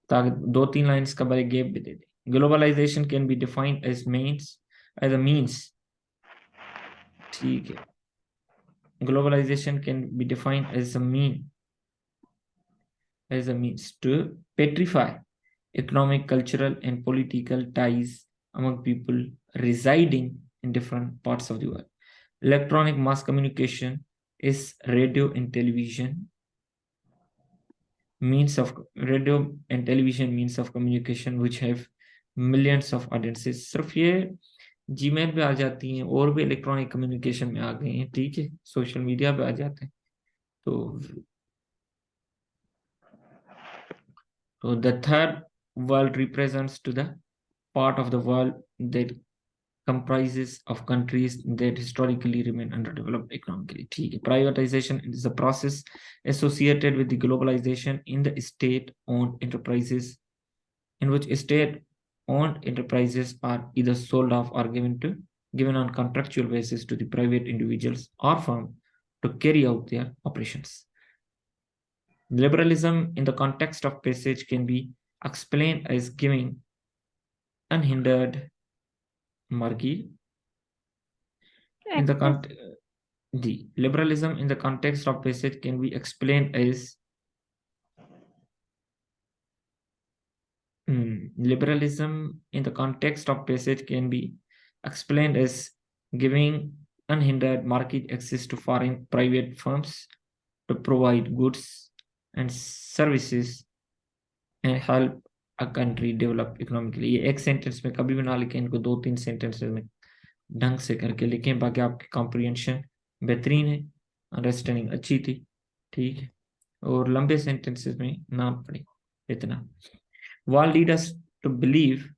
ताकि 2-3 लाइन्स का बड़े गैप भी दे दे. Globalization can be defined as a means, ठीक है. Globalization can be defined as a means to petrify economic, cultural, and political ties among people residing in different parts of the world. Electronic mass communication is radio and television means of communication which have millions of audiences. सिर्फ ये Gmail पे आ जाती हैं, और भी electronic communication में आ गए हैं, ठीक है, सोशल मीडिया पे आ जाते हैं. तो the third world represents to the part of the world that comprises of countries that historically remain underdeveloped economically. ठीक है. Privatization is a process associated with the globalization in the state-owned enterprises, in which state-owned enterprises are either sold off or given on contractual basis to the private individuals or firms to carry out their operations. Liberalism in the context of passage can be explained as giving unhindered market. The liberalism in the context of passage can be explained as liberalism in the context of passage can be explained as giving unhindered market access to foreign private firms to provide goods and services and help a country develop economically. ये एक sentence में कभी भी ना लिखें, इनको 2-3 sentences में ढंग से करके लिखें. बाकी आपकी कॉम्प्रिहेंशन बेहतरीन है, अंडरस्टैंडिंग अच्छी थी, ठीक है, और लंबे सेंटेंसेस में ना पढ़े इतना. What lead us to believe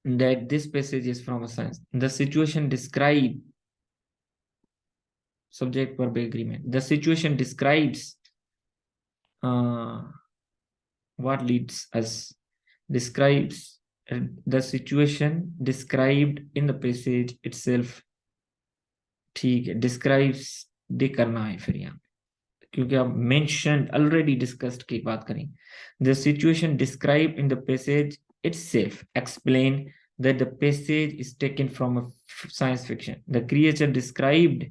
that this passage is from a science? The situation described subject verb agreement. The situation describes what leads us, describes the situation described in the passage itself. ठीक है, describes दे करना है फिर यहाँ, क्योंकि आप mentioned already discussed की बात करें. The situation described in the passage itself explain that the passage is taken from a science fiction. The creature described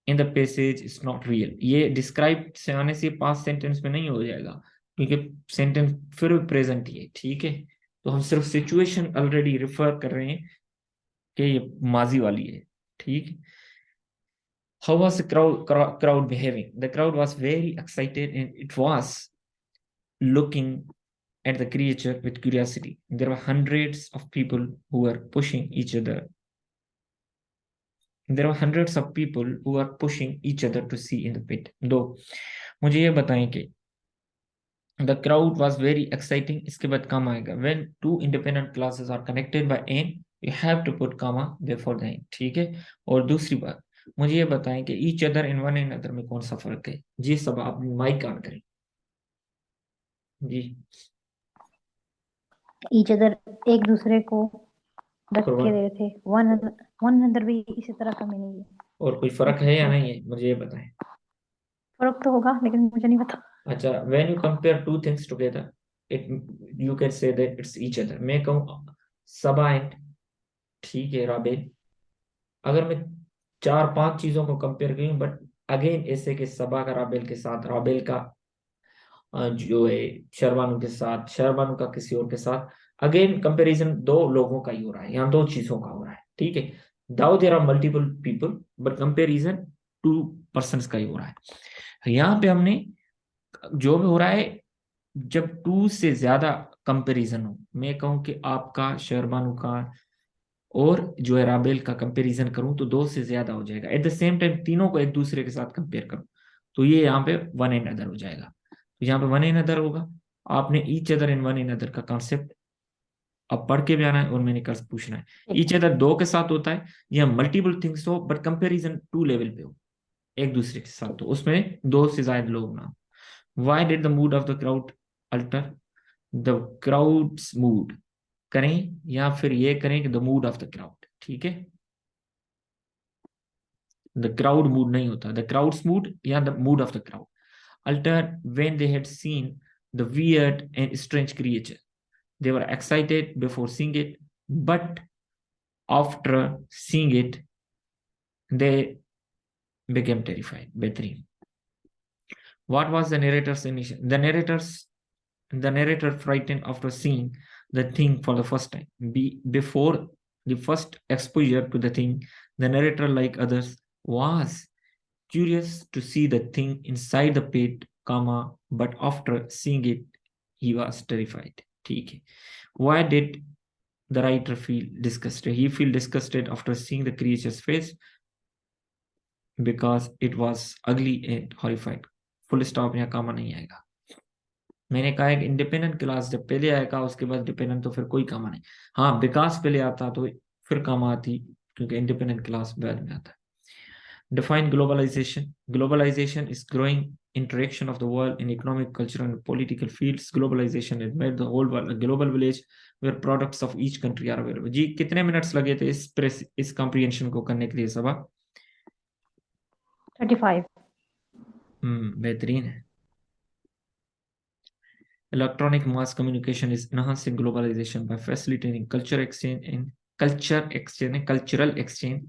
in the passage is not real. ये described से आने से past sentence में नहीं हो जाएगा, क्योंकि sentence फिर भी present ही है. ठीक है, तो हम सिर्फ situation already refer कर रहे हैं कि ये माजी वाली है. ठीक. How was the crowd behaving? The crowd was very excited and it was looking at the creature with curiosity. There were hundreds of people who were pushing each other. There were hundreds of people who were pushing each other to see in the pit. दो, मुझे ये बताएं कि the crowd was very exciting. इसके बाद comma आएगा. When two independent classes are connected by n, you have to put comma before the n. ठीक है. और दूसरी बात, मुझे ये बताएं कि each other and one another में कौन सा फर्क है. जी सब आप माइक ऑन करें. जी. ईच अदर एक दूसरे को धक्के फॉरवर्ड. दे रहे थे, वन अदर भी इसी तरह का मीनिंग है. और कोई फर्क है या नहीं है, मुझे ये बताएं. फर्क तो होगा लेकिन मुझे नहीं पता. अच्छा, when you compare two things together, it you can say that it's each other. मैं कहूँ सबा एंड, ठीक है, राबेल. अगर मैं 4-5 चीजों को कंपेयर करूं, बट अगेन ऐसे कि सबा का राबेल के साथ, राबेल का जो है शरबानू के साथ, शरबानू का किसी और के साथ, अगेन कंपैरिजन दो लोगों का ही हो रहा है, यहाँ दो चीजों का हो रहा है. ठीक है, though there are multiple people but comparison 2 persons का ही हो रहा है. यहाँ पे हमने जो भी हो रहा है, जब 2 से ज्यादा कंपैरिजन हो, मैं कहूं कि आपका शरबानू का और जो है राबेल का कंपैरिजन करूं तो 2 से ज्यादा हो जाएगा. एट द सेम टाइम तीनों को एक दूसरे के साथ कंपेयर करूं तो ये यहाँ पे वन एंड अदर हो जाएगा. तो यहाँ पे वन एंड अदर होगा. आपने each other and one and other का कॉन्सेप्ट अब पढ़ के भी आना है और मैंने कल पूछना है. ईच अदर 2 के साथ होता है, या मल्टीपल थिंग्स हो बट कंपैरिजन 2 लेवल पे हो, एक दूसरे के साथ, तो उसमें 2 से ज्यादा लोग ना. Why did the mood of the crowd alter? The crowd's mood करें या फिर ये करें कि the mood of the crowd. ठीक है, the crowd mood नहीं होता, the crowd's mood या the mood of the crowd altered when they had seen the weird and strange creature. They were excited before seeing it, but after seeing it, they became terrified. बेहतरीन. What was the narrator's initial? The narrator frightened after seeing the thing for the first time. Before the first exposure to the thing, the narrator, like others, was curious to see the thing inside the pit, comma, but after seeing it, he was terrified. ठीक है. Why did the writer feel disgusted? He feel disgusted after seeing the creature's face because it was ugly and horrified. Full stop यहाँ कामा नहीं आएगा. मैंने कहा कि independent class जब पहले आएगा उसके बाद डिपेंडेंट, तो फिर कोई कामा नहीं. हाँ, विकास पहले आता तो फिर कामा आती, क्योंकि इंडिपेंडेंट क्लास बाद में आता है. Define globalization. Globalization is growing interaction of the world in economic, cultural, and political fields. Globalization has made the whole world a global village where products of each country are available. जी कितने minutes लगे थे इस comprehension को करने के लिए सबा? 35. बेहतरीन है. Electronic mass communication is enhancing globalization by facilitating cultural exchange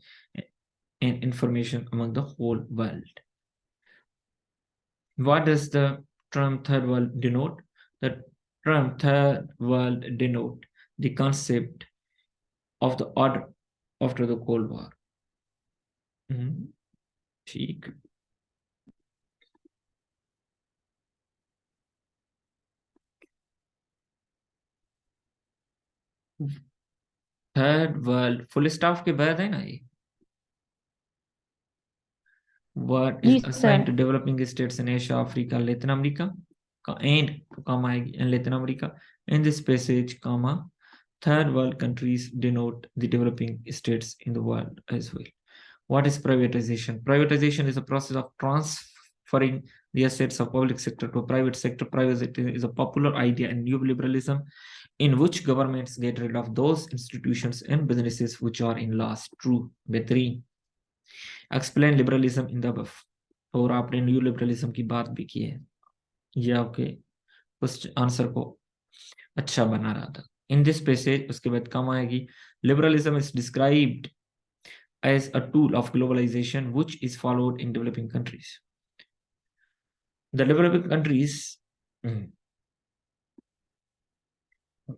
and information among the whole world. What does the term third world denote? The term third world denote the concept of the order after the Cold War. ठीक. Third world full stop के बाद है ना ये. What is assigned to developing states in Asia, Africa, Latin America, and comma in Latin America. In this passage, comma, third world countries denote the developing states in the world as well. What is privatization? Privatization is a process of transferring the assets of public sector to private sector. Privatization is a popular idea in neoliberalism in which governments get rid of those institutions and businesses which are in loss. True. बेहतरीन. Explain liberalism in the above. और आपने new liberalism की बात भी की है, ये आपके उस आंसर को अच्छा बना रहा था. इन दिस पैसेज उसके बाद काम आएगी. Liberalism is described as a tool of globalization which is followed in developing countries. The developing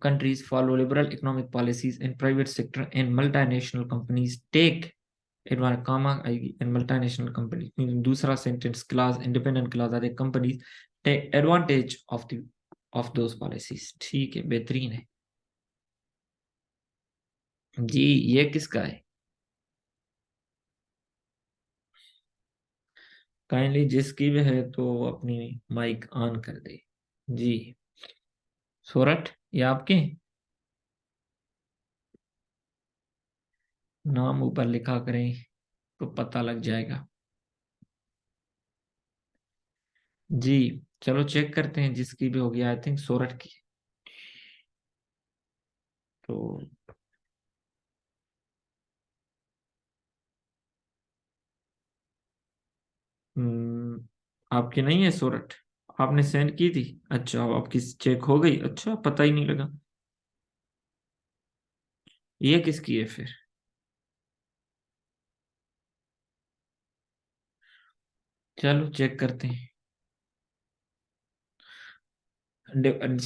countries follow liberal economic policies in private sector and multinational companies take advantage and multinational companies. दूसरा sentence class independent class are companies take advantage of those policies. ठीक है, बेहतरीन है जी. ये किसका है? Kindly जिसकी भी है तो अपनी माइक ऑन कर दे जी. सोरठ, ये आपके नाम ऊपर लिखा करें तो पता लग जाएगा जी. चलो चेक करते हैं जिसकी भी होगी. आई थिंक सोरठ की. तो आपकी नहीं है सोरठ? आपने सेंड की थी? अच्छा, आपकी चेक हो गई. अच्छा, पता ही नहीं लगा. ये किसकी है फिर? चलो चेक करते हैं.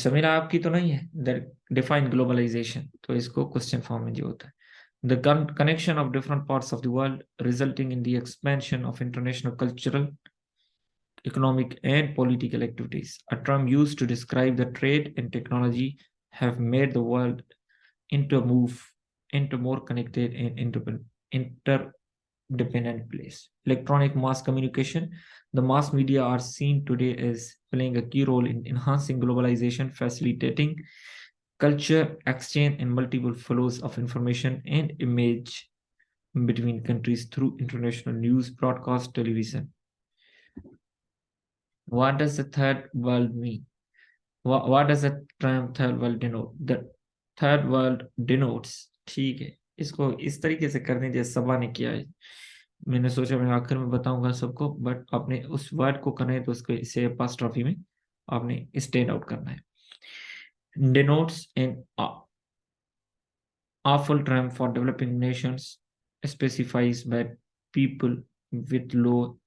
समीरा आपकी तो नहीं है. डिफाइन ग्लोबलाइजेशन, तो इसको क्वेश्चन फॉर्म में जो होता है, the connection of different parts of the world resulting in the expansion of international cultural, economic and political activities. A term used to describe the trade and technology have made the world into more connected and interdependent place. Electronic mass communication. The mass media are seen today as playing a key role in enhancing globalization, facilitating culture exchange and multiple flows of information and image between countries through international news, broadcast, television. What does the third world mean? What does the term third world denote? The third world denotes, ठीक है, इसको इस तरीके से करने जैसे सबा ने किया है. मैंने सोचा मैं आखिर में बताऊंगा सबको, बट आपने उस वर्ड को करना है तो उसको इसे अपॉस्ट्रोफी में आपने स्टैंड आउट करना है. Denotes an awful term for developing nations, specifies by people with low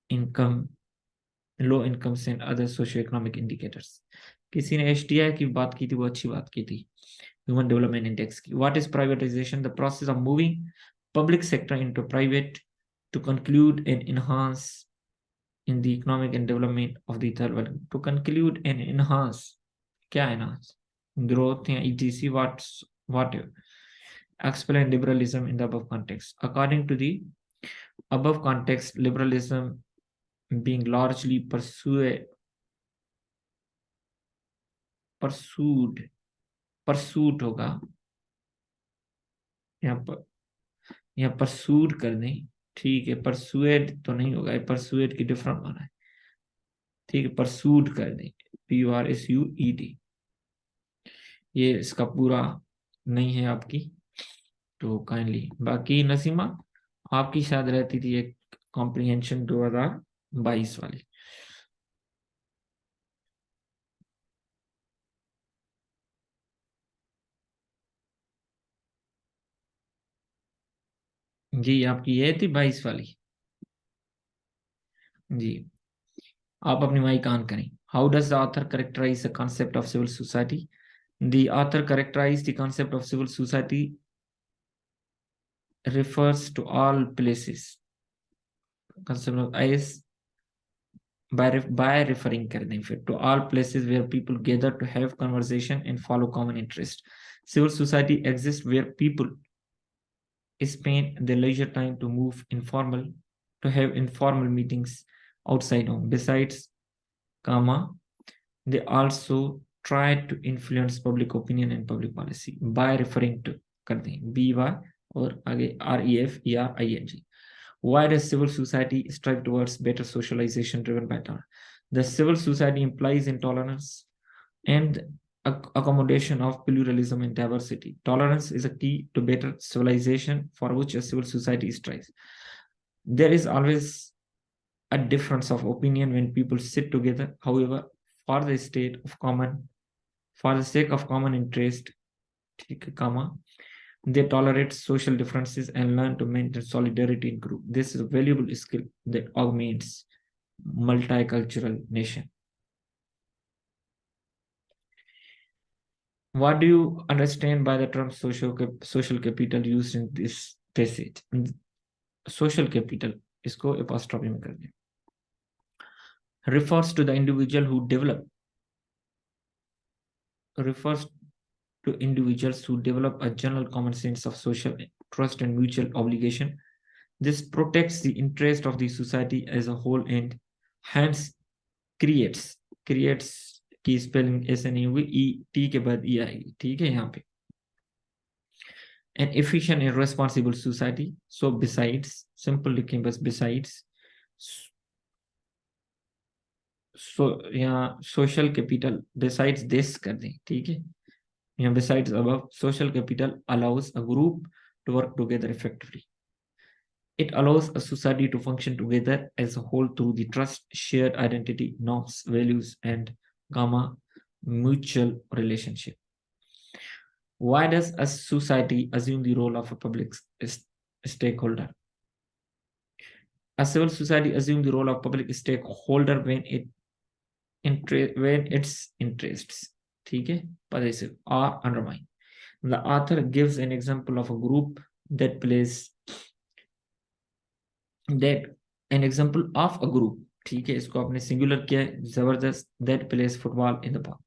incomes and other socio-economic indicators. किसी ने HDI की बात की थी, वो अच्छी बात की थी, ह्यूमन डेवलपमेंट इंडेक्स की. What is privatisation? The process of moving public sector into private to conclude and enhance in the economic and development of the third world. To conclude and enhance, क्या enhance? Growth या ETC, whatever. Explain liberalism in the above context. According to the above context, liberalism being largely pursued होगा, यहाँ pursued कर दें. ठीक है, persuade तो नहीं होगा, परसुएड की डिफरेंट माना है. ठीक है, परसूड कर दें, PURSUED. ये इसका पूरा नहीं है आपकी, तो काइंडली. बाकी नसीमा आपकी शायद रहती थी एक कॉम्प्रिहेंशन 2022 वाली. जी आपकी ये थी 22 वाली जी. आप अपनी माइक ऑन करें. How does the author characterise the concept of civil society? The author characterise the concept of civil society refers to all places, concept of is by referring कर दें फिर, to all places where people gather to have conversation and follow common interest. Civil society exists where people spend their leisure time to have informal meetings outside home. Besides, they also try to influence public opinion and public policy. By referring to कर दें, BY और आगे REF या ING. Why does civil society strive towards better socialization driven by tolerance? The civil society implies intolerance and accommodation of pluralism and diversity. Tolerance is a key to better civilization for which a civil society strives. There is always a difference of opinion when people sit together. However, for the sake of common interest, they tolerate social differences and learn to maintain solidarity in group. This is a valuable skill that augments multicultural nation. What do you understand by the term social capital used in this passage? Social capital, इसको apostrophe में कर दें, refers to the individual who develop a general common sense of social trust and mutual obligation. This protects the interest of the society as a whole and hence creates की spelling ऐसे नहीं हुई, ET के बाद E आएगी, ठीक है यहाँ पे, an efficient and responsible society. So besides, simple लिखें बस besides, so यहाँ social capital besides this कर दें, ठीक है, यहाँ besides above, social capital allows a group to work together effectively. It allows a society to function together as a whole through the trust, shared identity, norms, values, and mutual relationship. Why does a society assume the role of a public stakeholder? A civil society assumes the role of public stakeholder when its interests, ठीक है, possessive, are undermined. The author gives an example of a group that plays ठीक है, इसको आपने singular किया है, जबरदस्त, that plays football in the park.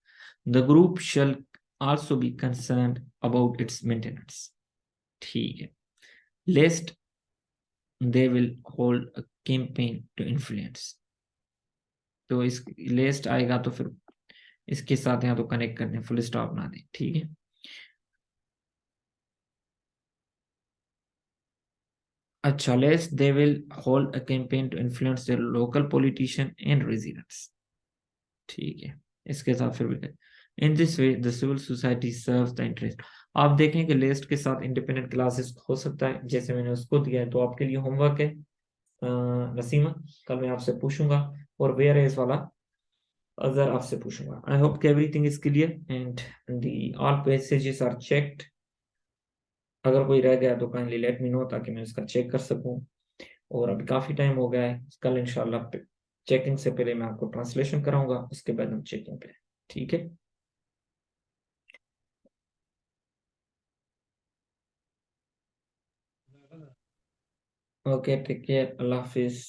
The group shall also be concerned about its maintenance, ठीक है, lest they will hold a campaign to influence. तो इस lest आएगा तो फिर इसके साथ यहाँ तो कनेक्ट करने, फुल स्टॉप ना दें, ठीक है. अच्छा, lest they will hold a campaign to influence their local politician and residents, ठीक है, इसके साथ फिर भी in this way the civil society serves the interest. आप देखें कि list के साथ इंडिपेंडेंट क्लासेस हो सकता है, जैसे मैंने उसको दिया है, तो आपके लिए होमवर्क है नसीमा, कल मैं आपसे पूछूंगा, और वेयर इज वाला अजहर आपसे पूछूंगा. आई होप कि everything is clear and the all passages are checked. अगर कोई रह गया तो काइंडली लेट मी नो, ताकि मैं उसका चेक कर सकूं. और अभी काफी टाइम हो गया है, कल इंशाल्लाह चेकिंग से पहले मैं आपको ट्रांसलेशन कराऊंगा, उसके बाद हम चेकिंग पे, ठीक है. ओके, टेक केयर, अल्लाह हाफिज,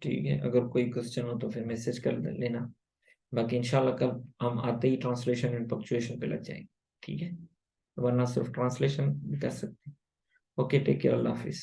ठीक है. अगर कोई क्वेश्चन हो तो फिर मैसेज कर लेना, बाकी इंशाल्लाह कल हम आते ही ट्रांसलेशन एंड पंक्चुएशन पे लग जाएंगे, ठीक है, वरना सिर्फ ट्रांसलेशन भी कर सकते हैं. ओके, टेक केयर, अल्लाह हाफिज.